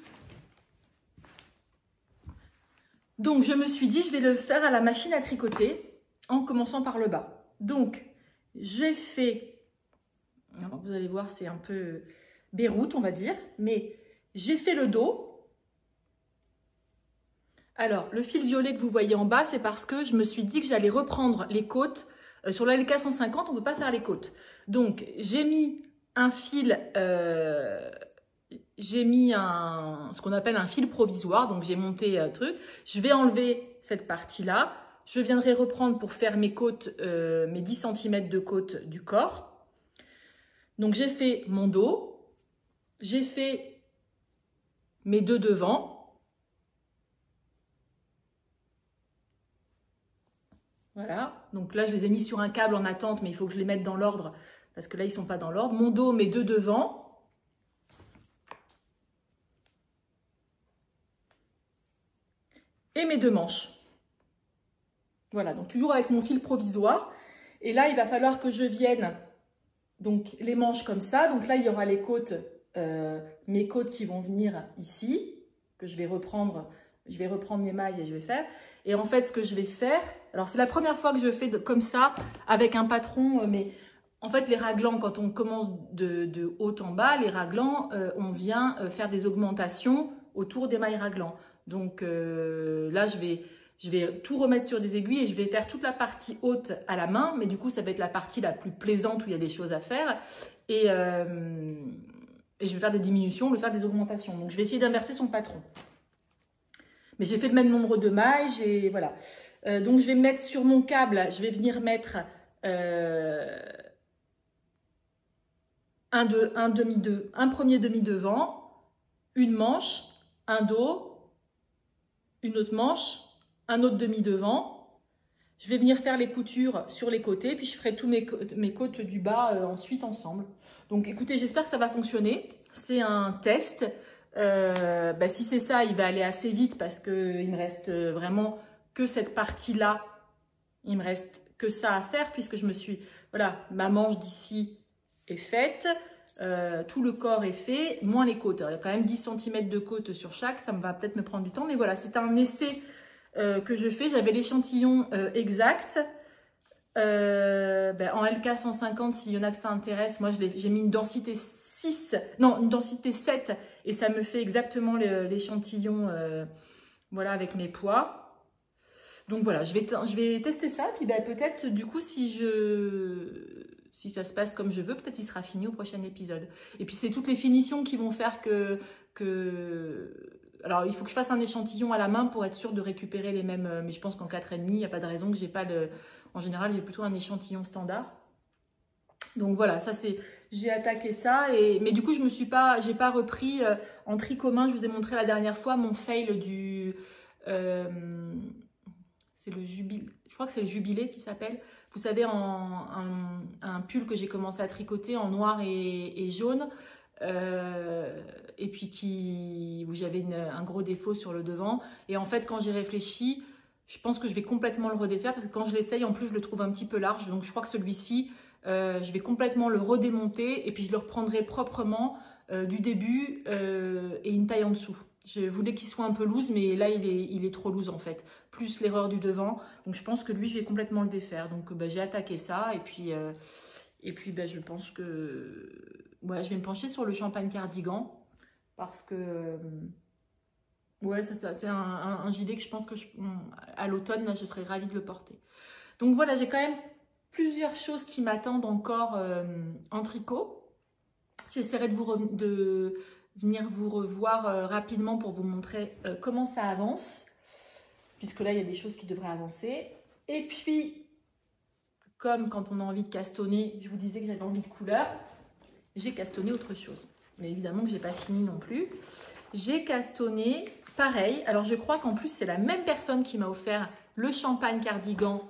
je vais le faire à la machine à tricoter en commençant par le bas. Donc j'ai fait, alors vous allez voir c'est un peu Beyrouth on va dire, mais j'ai fait le dos. Alors, le fil violet que vous voyez en bas, c'est parce que je me suis dit que j'allais reprendre les côtes. Sur la LK 150, on ne peut pas faire les côtes. Donc, j'ai mis un fil, ce qu'on appelle un fil provisoire. Donc, j'ai monté un truc. Je vais enlever cette partie-là. Je viendrai reprendre pour faire mes côtes, mes 10 cm de côte du corps. Donc, j'ai fait mon dos. J'ai fait mes deux devants. Voilà, donc là je les ai mis sur un câble en attente, mais il faut que je les mette dans l'ordre parce que là ils ne sont pas dans l'ordre. Mon dos, mes deux devants. Et mes deux manches. Voilà, donc toujours avec mon fil provisoire. Et là il va falloir que je vienne, donc les manches comme ça. Donc là il y aura les côtes, mes côtes qui vont venir ici, que je vais reprendre. Je vais reprendre mes mailles et je vais faire. Et en fait, ce que je vais faire, alors c'est la première fois que je fais comme ça, avec un patron, mais en fait, les raglans, quand on commence de haut en bas, les raglans, on vient faire des augmentations autour des mailles raglans. Donc là, je vais tout remettre sur des aiguilles et je vais faire toute la partie haute à la main, mais du coup, ça va être la partie la plus plaisante où il y a des choses à faire. Et je vais faire des diminutions, faire des augmentations. Donc, je vais essayer d'inverser son patron. Mais j'ai fait le même nombre de mailles, voilà. Donc je vais mettre sur mon câble, je vais venir mettre un premier demi devant, une manche, un dos, une autre manche, un autre demi devant. Je vais venir faire les coutures sur les côtés, puis je ferai tous mes côtes du bas ensuite ensemble. Donc écoutez, j'espère que ça va fonctionner. C'est un test. Si c'est ça, il va aller assez vite parce qu'il me reste vraiment que cette partie-là. Il me reste que ça à faire puisque voilà, ma manche d'ici est faite. Tout le corps est fait, moins les côtes. Alors, il y a quand même 10 cm de côte sur chaque. Ça va peut-être me prendre du temps. Mais voilà, c'est un essai que je fais. J'avais l'échantillon exact. En LK 150, s'il y en a que ça intéresse, moi j'ai mis une densité 7 et ça me fait exactement l'échantillon voilà, avec mes poids. Donc voilà, je vais tester ça, puis peut-être du coup si ça se passe comme je veux, peut-être il sera fini au prochain épisode. Et puis c'est toutes les finitions qui vont faire que alors il faut que je fasse un échantillon à la main pour être sûr de récupérer les mêmes, mais je pense qu'en 4,5, il n'y a pas de raison que j'ai pas en général j'ai plutôt un échantillon standard. Donc voilà, ça c'est, j'ai attaqué ça, mais du coup j'ai pas repris en tri commun. Je vous ai montré la dernière fois mon fail du, c'est le jubilé, je crois que c'est le jubilé qui s'appelle. Vous savez, un pull que j'ai commencé à tricoter en noir et jaune, et puis où j'avais un gros défaut sur le devant. Et en fait, quand j'ai réfléchi, je pense que je vais complètement le redéfaire parce que quand je l'essaye, en plus, je le trouve un petit peu large. Donc, je crois que celui-ci, je vais complètement le redémonter et puis je le reprendrai proprement du début et une taille en dessous. Je voulais qu'il soit un peu loose, mais là, il est trop loose en fait. Plus l'erreur du devant. Donc, je pense que lui, je vais complètement le défaire. Donc, j'ai attaqué ça et puis je pense que ouais, je vais me pencher sur le champagne cardigan parce que ouais, c'est un gilet que je pense que à l'automne, je serais ravie de le porter. Donc voilà, j'ai quand même plusieurs choses qui m'attendent encore en tricot. J'essaierai de venir vous revoir rapidement pour vous montrer comment ça avance, puisque là, il y a des choses qui devraient avancer. Et puis, comme quand on a envie de castonner, je vous disais que j'avais envie de couleur, j'ai castonné autre chose. Mais évidemment que je n'ai pas fini non plus. J'ai castonné, pareil, alors je crois qu'en plus, c'est la même personne qui m'a offert le champagne cardigan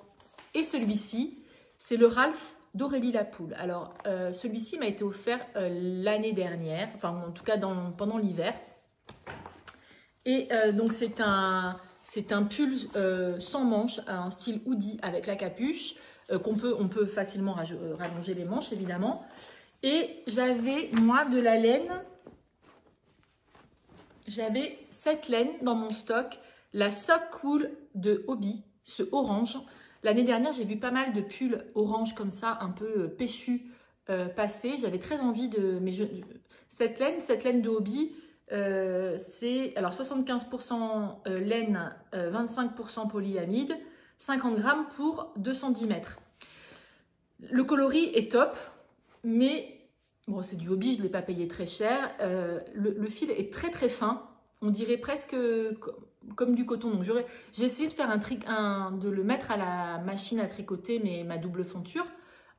et celui-ci. C'est le Ralph d'Aurélie Lapoule. Alors, celui-ci m'a été offert l'année dernière, enfin en tout cas pendant l'hiver. Et donc, c'est C'est un pull sans manches, un style hoodie avec la capuche, on peut facilement rallonger les manches évidemment. Et j'avais, moi, de la laine, j'avais cette laine dans mon stock, la Sock Wool de Hobbii, ce orange. L'année dernière, j'ai vu pas mal de pulls orange comme ça, un peu péchu passer. J'avais très envie de... Mais cette laine de Hobbii, c'est alors 75% laine, 25% polyamide, 50 grammes pour 210 mètres. Le coloris est top, mais bon, c'est du Hobbii, je ne l'ai pas payé très cher. Le fil est très très fin, on dirait presque comme du coton. Donc j'ai essayé de faire de le mettre à la machine à tricoter, mais ma double fonture,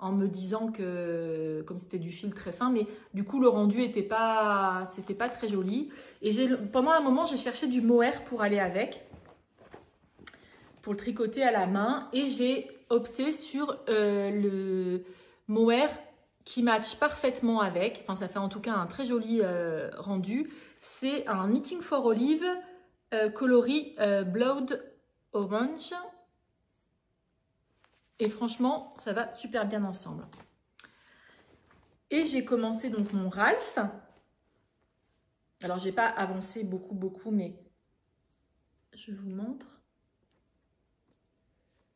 en me disant que comme c'était du fil très fin, mais du coup le rendu c'était pas très joli. Et pendant un moment j'ai cherché du mohair pour aller avec, pour le tricoter à la main, et j'ai opté sur le mohair qui match parfaitement avec, enfin ça fait en tout cas un très joli rendu. C'est un Knitting for Olive coloris Blood Orange. Et franchement, ça va super bien ensemble. Et j'ai commencé donc mon Ralph. Alors, j'ai pas avancé beaucoup, mais je vous montre.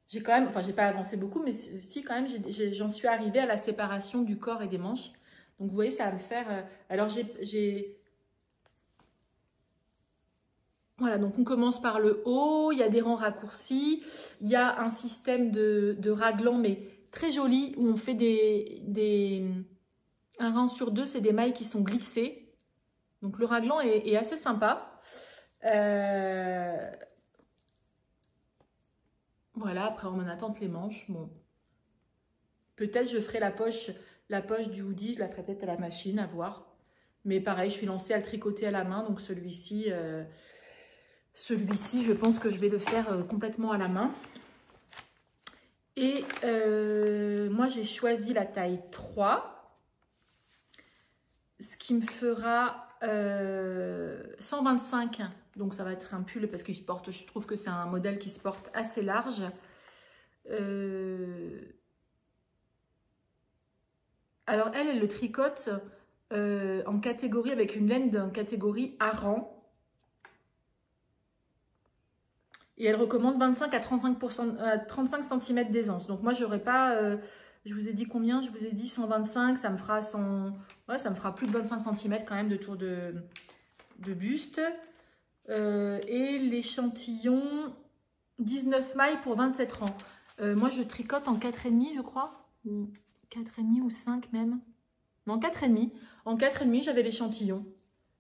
J'ai quand même, enfin, j'ai pas avancé beaucoup, mais si quand même, j'en suis arrivée à la séparation du corps et des manches. Donc, vous voyez, ça va me faire... alors, voilà, donc on commence par le haut, il y a des rangs raccourcis, il y a un système de raglan, mais très joli, où on fait un rang sur deux, c'est des mailles qui sont glissées. Donc le raglan est assez sympa. Voilà, après on en attend les manches. Bon, peut-être je ferai la poche du hoodie, je la ferai peut-être à la machine, à voir. Mais pareil, je suis lancée à le tricoter à la main, donc celui-ci, je pense que je vais le faire complètement à la main. Et moi, j'ai choisi la taille 3, ce qui me fera 125. Donc, ça va être un pull parce qu'il se porte, je trouve que c'est un modèle qui se porte assez large. Alors, elle le tricote en catégorie avec une laine d'une catégorie Aran. Et elle recommande 25 à 35 cm d'aisance. Donc moi, j'aurais pas... je vous ai dit combien? Je vous ai dit 125. Ça me fera ouais, ça me fera plus de 25 cm quand même de tour de buste. Et l'échantillon, 19 mailles pour 27 rangs. Moi, je tricote en 4,5, je crois. Ou 4,5 ou 5 même. Non, 4,5. En 4,5, j'avais l'échantillon.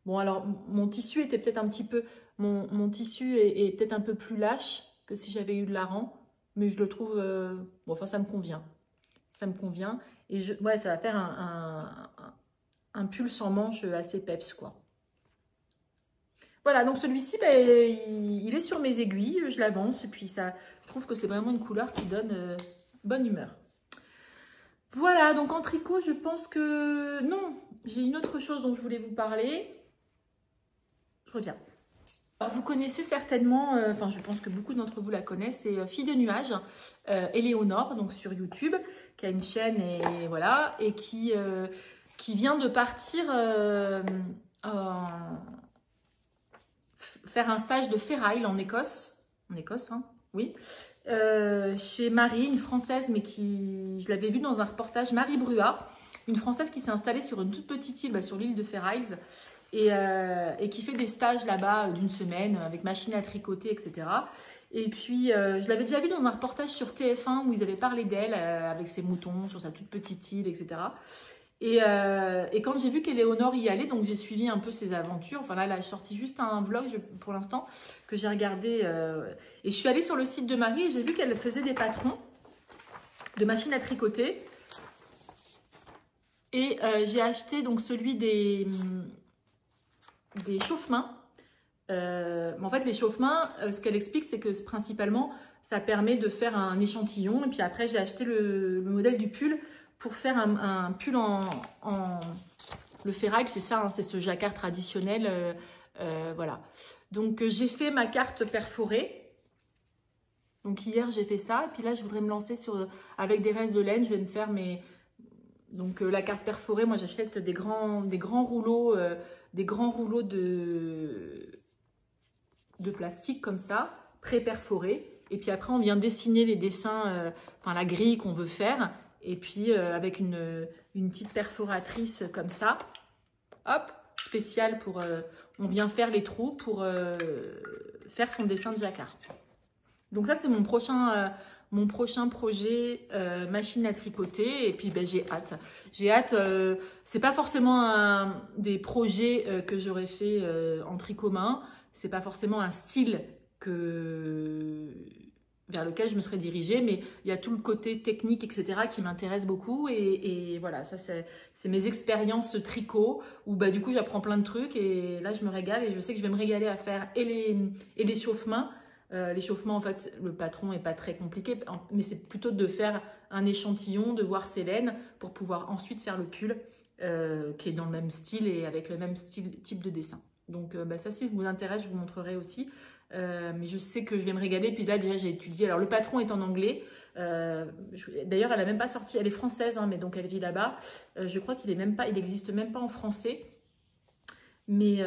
Bon, alors, mon tissu était peut-être un petit peu... Mon tissu est peut-être un peu plus lâche que si j'avais eu de l'aran, mais je le trouve... bon, enfin, ça me convient. Ça me convient. Et ouais, ça va faire un pull sans manches assez peps, quoi. Voilà, donc celui-ci, ben, il est sur mes aiguilles. Je l'avance et puis ça, je trouve que c'est vraiment une couleur qui donne bonne humeur. Voilà, donc en tricot, je pense que... Non, j'ai une autre chose dont je voulais vous parler. Je reviens. Alors, vous connaissez certainement, enfin je pense que beaucoup d'entre vous la connaissent, c'est Fille de Nuages, Éléonore, donc sur YouTube, qui a une chaîne et voilà, et qui vient de partir faire un stage de ferraille en Écosse, hein, oui, chez Marie, une Française, mais je l'avais vue dans un reportage, Marie Brua, une Française qui s'est installée sur une toute petite île, sur l'île de Ferrailles, et qui fait des stages là-bas d'une semaine avec machine à tricoter, etc. Et puis, je l'avais déjà vue dans un reportage sur TF1 où ils avaient parlé d'elle avec ses moutons sur sa toute petite île, etc. Et quand j'ai vu qu'Éléonore y allait, donc j'ai suivi un peu ses aventures. Enfin là, elle a sorti juste un vlog pour l'instant que j'ai regardé. Et je suis allée sur le site de Marie et j'ai vu qu'elle faisait des patrons de machines à tricoter. Et j'ai acheté donc celui des chauffe-mains. En fait, les chauffe-mains, ce qu'elle explique, c'est que principalement, ça permet de faire un échantillon. Et puis après, j'ai acheté le modèle du pull pour faire un pull le ferraille, c'est ça, hein, c'est ce jacquard traditionnel. Voilà. Donc, j'ai fait ma carte perforée. Donc hier j'ai fait ça, et puis là je voudrais me lancer avec des restes de laine, je vais me faire donc la carte perforée. Moi j'achète des grands rouleaux, de plastique comme ça, pré-perforés. Et puis après on vient dessiner les dessins, enfin la grille qu'on veut faire, et puis avec une petite perforatrice comme ça, hop, spéciale pour, on vient faire les trous pour faire son dessin de jacquard. Donc ça c'est mon prochain projet, machine à tricoter, et puis ben, j'ai hâte. C'est pas forcément des projets que j'aurais fait en tricot main, c'est pas forcément un style vers lequel je me serais dirigée, mais il y a tout le côté technique, etc. qui m'intéresse beaucoup, et voilà, ça c'est mes expériences tricot, où bah, du coup j'apprends plein de trucs, et là je me régale, et je sais que je vais me régaler à faire et les chauffe-mains. L'échauffement, en fait, le patron n'est pas très compliqué, mais c'est plutôt de faire un échantillon, de voir ses laines pour pouvoir ensuite faire le pull qui est dans le même style et avec le même type de dessin. Donc bah, ça, si ça vous intéresse, je vous montrerai aussi. Mais je sais que je vais me régaler. Puis là, déjà, j'ai étudié. Alors, le patron est en anglais. D'ailleurs, elle n'a même pas sorti. Elle est française, hein, mais donc elle vit là-bas. Je crois qu'il n'existe même pas en français. Mais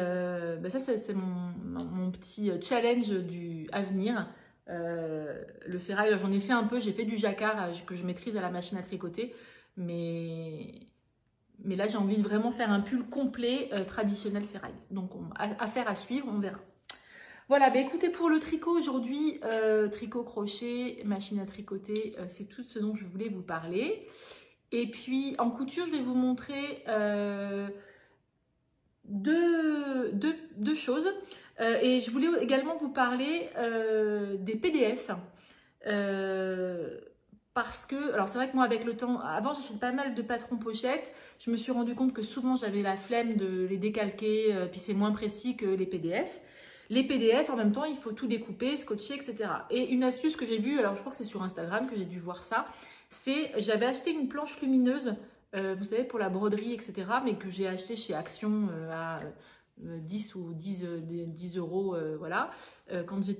bah ça, c'est mon petit challenge à venir. Le ferraille, j'en ai fait un peu. J'ai fait du jacquard que je maîtrise à la machine à tricoter. Mais là, j'ai envie de vraiment faire un pull complet traditionnel ferraille. Donc, affaire à suivre, on verra. Voilà, bah écoutez, pour le tricot aujourd'hui, tricot, crochet, machine à tricoter, c'est tout ce dont je voulais vous parler. Et puis, en couture, je vais vous montrer... deux choses, et je voulais également vous parler des PDF, parce que, alors c'est vrai que moi avec le temps, avant j'achètais pas mal de patrons pochettes, je me suis rendu compte que souvent j'avais la flemme de les décalquer, puis c'est moins précis que les PDF. Les PDF, en même temps, il faut tout découper, scotcher, etc. Et une astuce que j'ai vue, alors je crois que c'est sur Instagram que j'ai dû voir ça, c'est j'avais acheté une planche lumineuse, vous savez, pour la broderie, etc., mais que j'ai acheté chez Action à 10 ou 10 euros, voilà. Quand il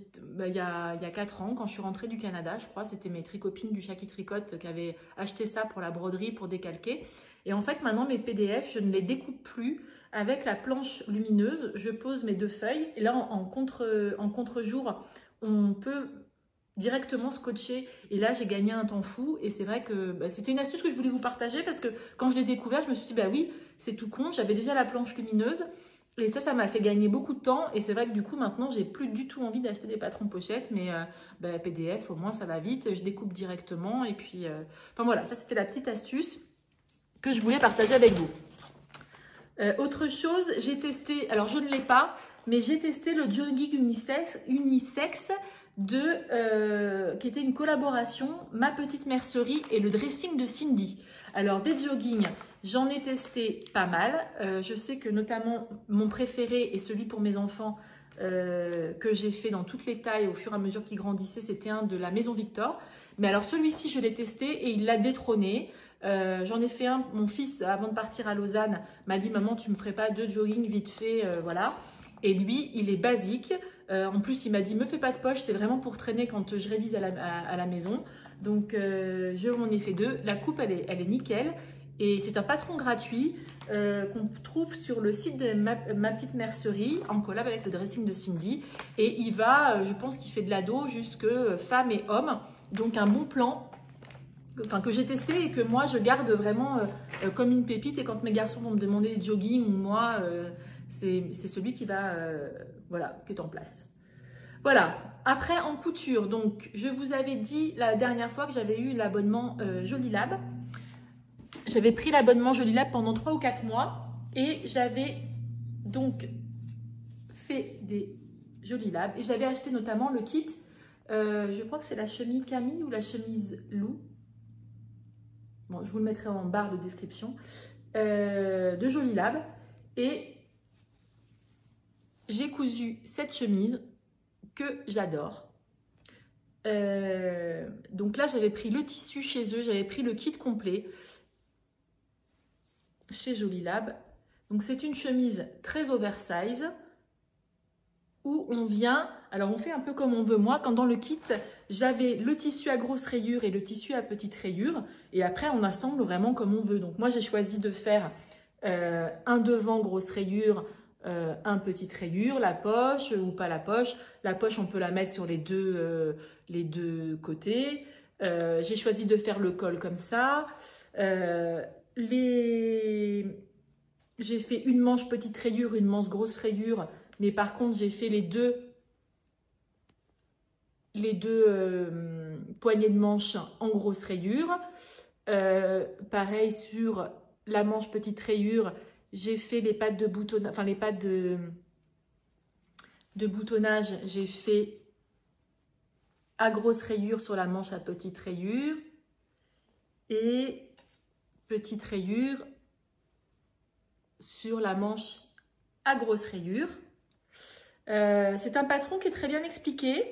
y a 4 ans, quand je suis rentrée du Canada, je crois, c'était mes tricopines du Chat qui tricote qui avaient acheté ça pour la broderie, pour décalquer. Et en fait, maintenant, mes PDF, je ne les découpe plus avec la planche lumineuse. Je pose mes 2 feuilles, et là, en contre-jour, on peut directement scotché, et là j'ai gagné un temps fou, et c'est vrai que bah, c'était une astuce que je voulais vous partager, parce que quand je l'ai découvert, je me suis dit bah oui, c'est tout con, j'avais déjà la planche lumineuse, et ça m'a fait gagner beaucoup de temps, et c'est vrai que du coup maintenant j'ai plus du tout envie d'acheter des patrons pochettes, mais bah, PDF au moins ça va vite, je découpe directement, et puis enfin voilà, ça c'était la petite astuce que je voulais partager avec vous. Autre chose, j'ai testé, alors je ne l'ai pas, mais j'ai testé le jogging unisex qui était une collaboration Ma Petite Mercerie et le dressing de Cindy. Alors des joggings, j'en ai testé pas mal. Je sais que notamment mon préféré et celui pour mes enfants que j'ai fait dans toutes les tailles au fur et à mesure qu'ils grandissaient, c'était un de la Maison Victor. Mais alors celui-ci, je l'ai testé et il l'a détrôné. J'en ai fait un, mon fils, avant de partir à Lausanne, m'a dit « Maman, tu me ferais pas 2 jogging vite fait voilà ». Et lui, il est basique. En plus, il m'a dit « Me fais pas de poche, c'est vraiment pour traîner quand je révise à la maison ». Donc, je m'en ai fait 2. La coupe, elle est nickel. Et c'est un patron gratuit qu'on trouve sur le site de ma Petite Mercerie, en collab avec le dressing de Cindy. Et il va, je pense qu'il fait de l'ado jusque femmes et hommes. Donc, un bon plan. Enfin, que j'ai testé et que moi, je garde vraiment comme une pépite. Et quand mes garçons vont me demander des jogging ou moi... c'est celui qui va, voilà, qui est en place. Voilà. Après, en couture, donc, je vous avais dit la dernière fois que j'avais eu l'abonnement Jolilab. J'avais pris l'abonnement Jolilab pendant 3 ou 4 mois et j'avais donc fait des Jolilab. Et j'avais acheté notamment le kit, je crois que c'est la chemise Camille ou la chemise Lou. Bon, je vous le mettrai en barre de description, de Jolilab. Et j'ai cousu cette chemise que j'adore. Donc là, j'avais pris le tissu chez eux, j'avais pris le kit complet chez Jolilab. Donc c'est une chemise très oversize où on vient, alors on fait un peu comme on veut. Moi, quand dans le kit, j'avais le tissu à grosse rayure et le tissu à petite rayure. Et après, on assemble vraiment comme on veut. Donc moi, j'ai choisi de faire un devant grosse rayure, un petite rayure, la poche ou pas la poche. La poche, on peut la mettre sur les deux côtés. J'ai choisi de faire le col comme ça. J'ai fait une manche petite rayure, une manche grosse rayure. Mais par contre, j'ai fait les deux poignées de manche en grosse rayure. Pareil sur la manche petite rayure, j'ai fait les pattes de boutonnage, enfin les pattes de boutonnage, j'ai fait à grosse rayure sur la manche à petite rayure et petite rayure sur la manche à grosse rayure. C'est un patron qui est très bien expliqué.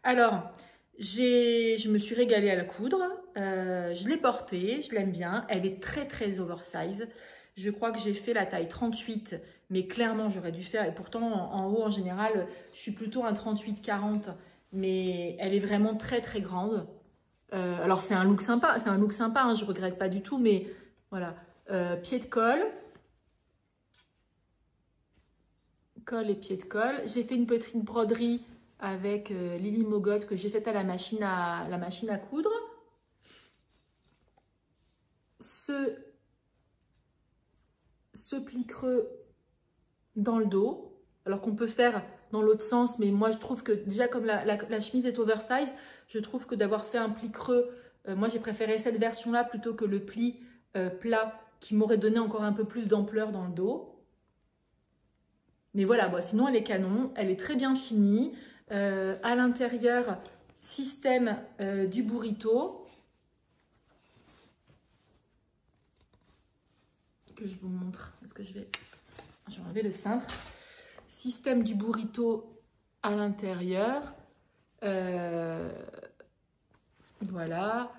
Alors, je me suis régalée à la coudre, je l'ai portée, je l'aime bien, elle est très très oversize. Je crois que j'ai fait la taille 38, mais clairement j'aurais dû faire, et pourtant en haut en général, je suis plutôt un 38-40, mais elle est vraiment très très grande. Alors c'est un look sympa, hein, je regrette pas du tout, mais voilà. Pied de colle et pied de colle. J'ai fait une petite broderie avec Lily Mogotte que j'ai faite à la machine à coudre. Ce pli creux dans le dos, alors qu'on peut faire dans l'autre sens, mais moi je trouve que déjà comme la chemise est oversize, je trouve que d'avoir fait un pli creux, moi j'ai préféré cette version-là plutôt que le pli plat qui m'aurait donné encore un peu plus d'ampleur dans le dos. Mais voilà, bon, sinon elle est canon, elle est très bien finie. À l'intérieur, système du burrito. Que je vous montre. Est-ce que je vais enlever le cintre. Système du burrito à l'intérieur. Voilà.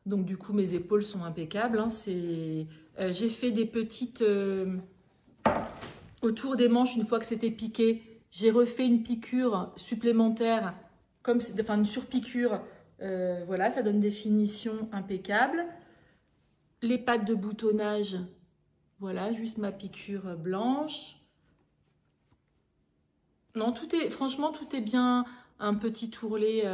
Donc du coup, mes épaules sont impeccables. Hein. J'ai fait des petites... autour des manches, une fois que c'était piqué, j'ai refait une piqûre supplémentaire, enfin une surpiqûre. Voilà, ça donne des finitions impeccables. Les pattes de boutonnage, voilà, juste ma piqûre blanche. Non, franchement, tout est bien. Un petit tourlet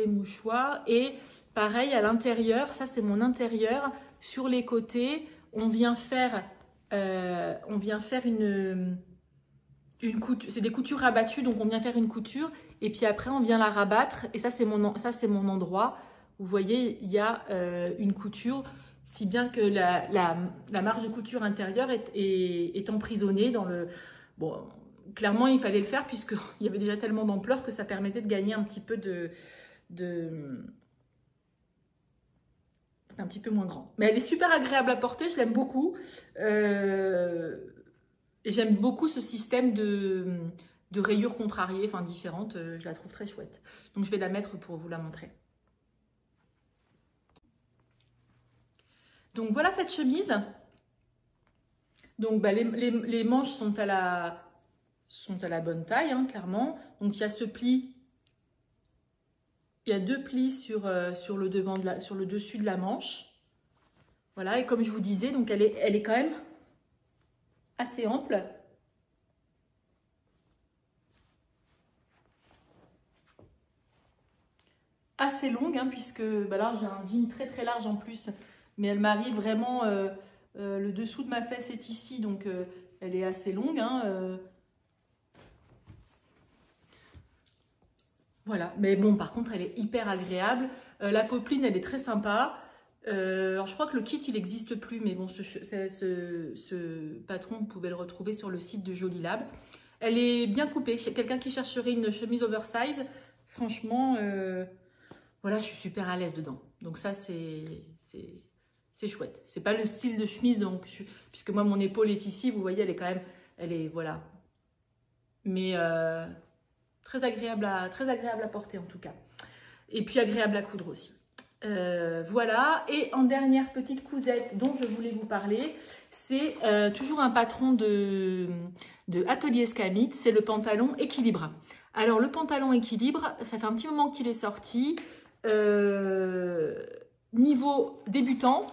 mouchoir. Et pareil, à l'intérieur, ça c'est mon intérieur. Sur les côtés, on vient faire une couture. C'est des coutures rabattues, donc on vient faire une couture. Et puis après, on vient la rabattre. Et ça, c'est mon endroit. Vous voyez, il y a une couture, si bien que la marge de couture intérieure est emprisonnée dans le... Bon, clairement, il fallait le faire puisqu'il y avait déjà tellement d'ampleur que ça permettait de gagner un petit peu C'est un petit peu moins grand. Mais elle est super agréable à porter, je l'aime beaucoup. Et j'aime beaucoup ce système de rayures contrariées, enfin différentes. Je la trouve très chouette. Donc je vais la mettre pour vous la montrer. Donc voilà cette chemise. Donc bah, les manches sont à la bonne taille, hein, clairement. Donc il y a ce pli. Il y a deux plis sur le dessus de la manche. Voilà, et comme je vous disais, donc elle est quand même assez ample. Assez longue, hein, puisque bah là j'ai un jean très très large en plus. Mais elle m'arrive vraiment, le dessous de ma fesse est ici, donc elle est assez longue. Hein, Voilà, mais bon, par contre, elle est hyper agréable. La popeline, elle est très sympa. Alors, je crois que le kit, il n'existe plus, mais bon, ce patron, vous pouvez le retrouver sur le site de Jolie Lab. Elle est bien coupée. Quelqu'un qui chercherait une chemise oversize, franchement, voilà, je suis super à l'aise dedans. Donc ça, c'est chouette. C'est pas le style de chemise, donc puisque moi, mon épaule est ici, vous voyez, elle est quand même, voilà. Mais... très agréable à porter en tout cas. Et puis agréable à coudre aussi. Voilà, et en dernière petite cousette dont je voulais vous parler, c'est toujours un patron de Atelier Escamite, c'est le pantalon Équilibre. Alors le pantalon Équilibre, ça fait un petit moment qu'il est sorti, niveau débutant,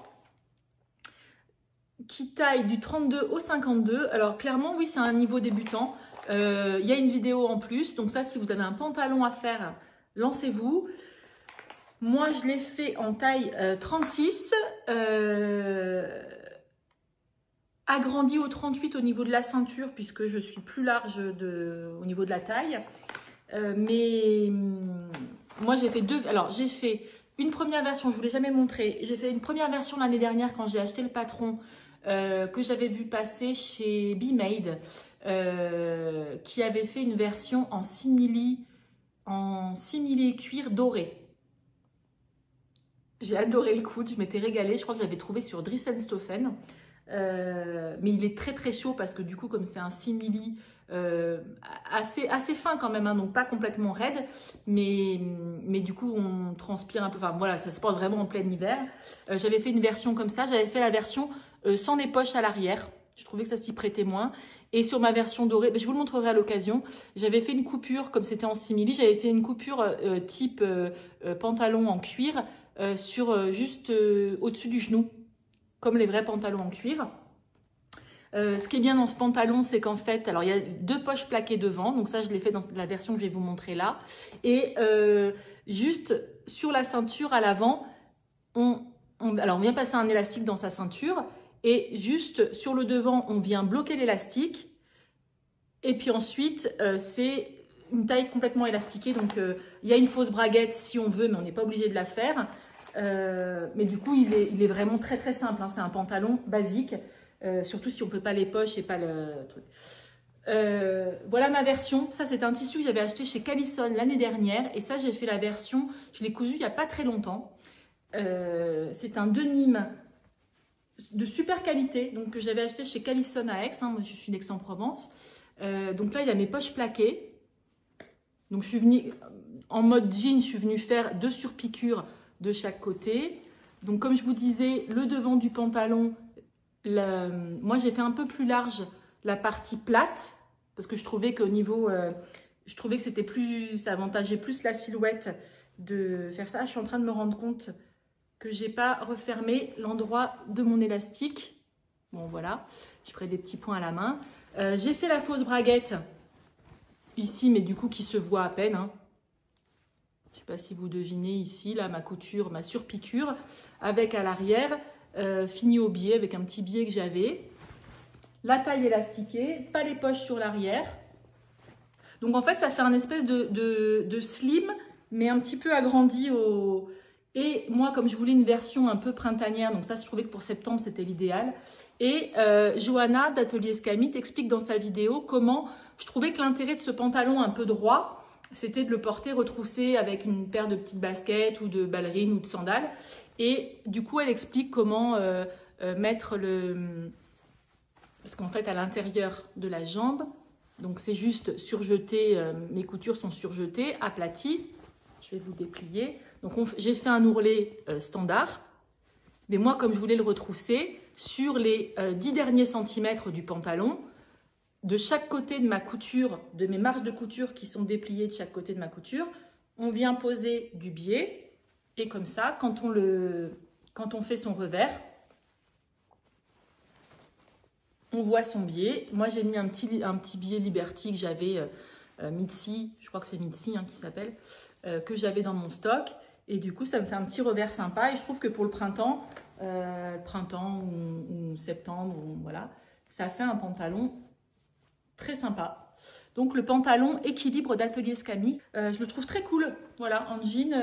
qui taille du 32 au 52. Alors clairement, oui, c'est un niveau débutant. Il y a une vidéo en plus, donc ça, si vous avez un pantalon à faire, lancez-vous. Moi, je l'ai fait en taille 36, agrandi au 38 au niveau de la ceinture, puisque je suis plus large au niveau de la taille. Mais moi, j'ai fait deux. Alors, j'ai fait une première version, je ne vous l'ai jamais montré. J'ai fait une première version l'année dernière quand j'ai acheté le patron que j'avais vu passer chez B-Made, qui avait fait une version en simili cuir doré. J'ai adoré le coude, je m'étais régalée. Je crois que je l'avais trouvé sur Dries&Stoffen. Mais il est très très chaud parce que du coup, comme c'est un simili assez fin quand même, hein, donc pas complètement raide, mais du coup on transpire un peu. Enfin voilà, ça se porte vraiment en plein hiver. J'avais fait une version comme ça, j'avais fait la version sans les poches à l'arrière. Je trouvais que ça s'y prêtait moins. Et sur ma version dorée, je vous le montrerai à l'occasion, j'avais fait une coupure, comme c'était en simili, j'avais fait une coupure type pantalon en cuir sur juste au-dessus du genou, comme les vrais pantalons en cuir. Ce qui est bien dans ce pantalon, c'est qu'en fait, alors il y a deux poches plaquées devant, donc ça je l'ai fait dans la version que je vais vous montrer là. Et juste sur la ceinture à l'avant, on vient passer un élastique dans sa ceinture. Et juste sur le devant, on vient bloquer l'élastique. Et puis ensuite, c'est une taille complètement élastiquée. Donc, il y a une fausse braguette si on veut, mais on n'est pas obligé de la faire. Mais du coup, il est vraiment très très simple, hein. C'est un pantalon basique, surtout si on ne fait pas les poches et pas le truc. Voilà ma version. Ça, c'est un tissu que j'avais acheté chez Callison l'année dernière. Et ça, j'ai fait la version, je l'ai cousu il n'y a pas très longtemps. C'est un denim de super qualité, donc que j'avais acheté chez Callison à Aix, hein, moi je suis d'Aix-en-Provence. Donc là il y a mes poches plaquées, donc je suis venue en mode jean, je suis venue faire deux surpiqûres de chaque côté. Donc comme je vous disais, le devant du pantalon, moi j'ai fait un peu plus large la partie plate, parce que je trouvais qu'au niveau, je trouvais que c'était plus, ça avantageait plus la silhouette de faire ça. Je suis en train de me rendre compte que j'ai pas refermé l'endroit de mon élastique. Bon voilà, je ferai des petits points à la main. J'ai fait la fausse braguette ici, mais du coup qui se voit à peine, hein. Je sais pas si vous devinez ici, là ma couture, ma surpiqûre, avec à l'arrière, fini au biais, avec un petit biais que j'avais. La taille élastiquée, pas les poches sur l'arrière. Donc en fait ça fait un espèce de slim, mais un petit peu agrandi au... Et moi, comme je voulais une version un peu printanière, donc ça, je trouvais que pour septembre, c'était l'idéal. Et Johanna d'Atelier Escamite explique dans sa vidéo comment je trouvais que l'intérêt de ce pantalon un peu droit, c'était de le porter retroussé avec une paire de petites baskets ou de ballerines ou de sandales. Et du coup, elle explique comment mettre le... Parce qu'en fait, à l'intérieur de la jambe, donc c'est juste surjeté, mes coutures sont surjetées, aplaties. Je vais vous déplier. Donc, j'ai fait un ourlet standard. Mais moi, comme je voulais le retrousser, sur les 10 derniers centimètres du pantalon, de chaque côté de ma couture, de mes marges de couture qui sont dépliées de chaque côté de ma couture, on vient poser du biais. Et comme ça, quand on fait son revers, on voit son biais. Moi, j'ai mis un petit biais Liberty que j'avais, Mitzi, je crois que c'est Mitzi hein, qui s'appelle, que j'avais dans mon stock. Et du coup, ça me fait un petit revers sympa. Et je trouve que pour le printemps ou septembre, voilà, ça fait un pantalon très sympa. Donc, le pantalon Équilibre d'Atelier Escamite, je le trouve très cool. Voilà, en jean,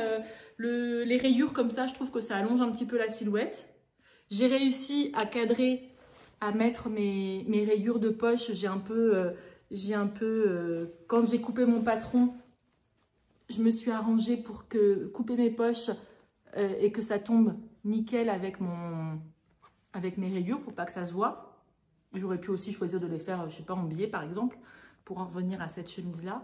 les rayures comme ça, je trouve que ça allonge un petit peu la silhouette. J'ai réussi à cadrer, à mettre mes rayures de poche. Quand j'ai coupé mon patron, je me suis arrangée pour couper mes poches et que ça tombe nickel avec mes rayures pour pas que ça se voit. J'aurais pu aussi choisir de les faire, je sais pas, en biais par exemple, pour en revenir à cette chemise-là.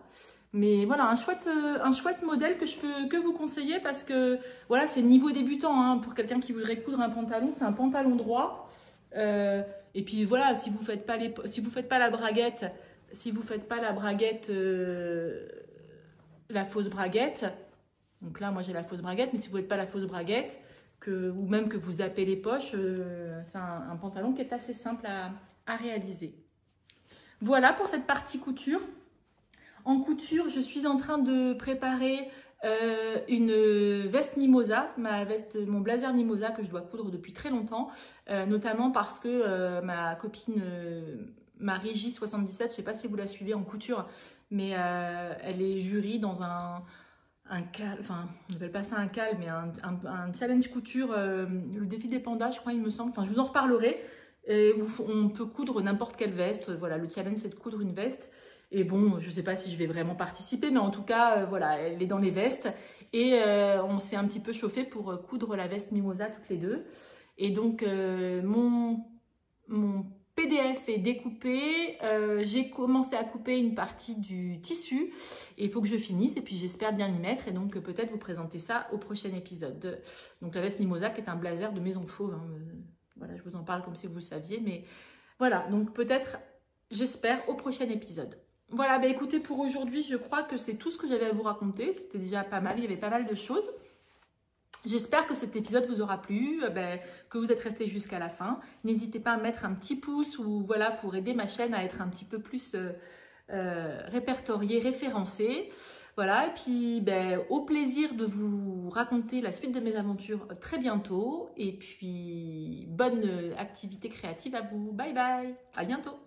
Mais voilà, un chouette modèle que je peux que vous conseiller parce que voilà, c'est niveau débutant hein, pour quelqu'un qui voudrait coudre un pantalon. C'est un pantalon droit. Et puis voilà, si vous faites pas la braguette, la fausse braguette. Donc là, moi j'ai la fausse braguette, mais si vous faites pas la fausse braguette, ou même que vous zappez les poches, c'est un pantalon qui est assez simple à réaliser. Voilà pour cette partie couture. En couture, je suis en train de préparer une veste mimosa, mon blazer mimosa que je dois coudre depuis très longtemps, notamment parce que ma copine Marie J77, je ne sais pas si vous la suivez en couture, mais elle est jury dans un cal, enfin on appelle pas ça un cal, mais un challenge couture, le défi des pandas, je crois il me semble, enfin je vous en reparlerai, où on peut coudre n'importe quelle veste. Voilà, le challenge c'est de coudre une veste. Et bon, je ne sais pas si je vais vraiment participer, mais en tout cas, voilà, elle est dans les vestes. Et on s'est un petit peu chauffé pour coudre la veste mimosa toutes les deux. Et donc, mon PDF est découpé. J'ai commencé à couper une partie du tissu. Et il faut que je finisse. Et puis, j'espère bien m'y mettre. Et donc, peut-être vous présenter ça au prochain épisode. Donc, la veste mimosa qui est un blazer de Maison Fauve. Hein. Voilà, je vous en parle comme si vous le saviez. Mais voilà, donc peut-être, j'espère, au prochain épisode. Voilà, bah écoutez, pour aujourd'hui, je crois que c'est tout ce que j'avais à vous raconter. C'était déjà pas mal, il y avait pas mal de choses. J'espère que cet épisode vous aura plu, que vous êtes restés jusqu'à la fin. N'hésitez pas à mettre un petit pouce ou voilà pour aider ma chaîne à être un petit peu plus répertoriée, référencée. Voilà, et puis au plaisir de vous raconter la suite de mes aventures très bientôt. Et puis bonne activité créative à vous. Bye bye, à bientôt.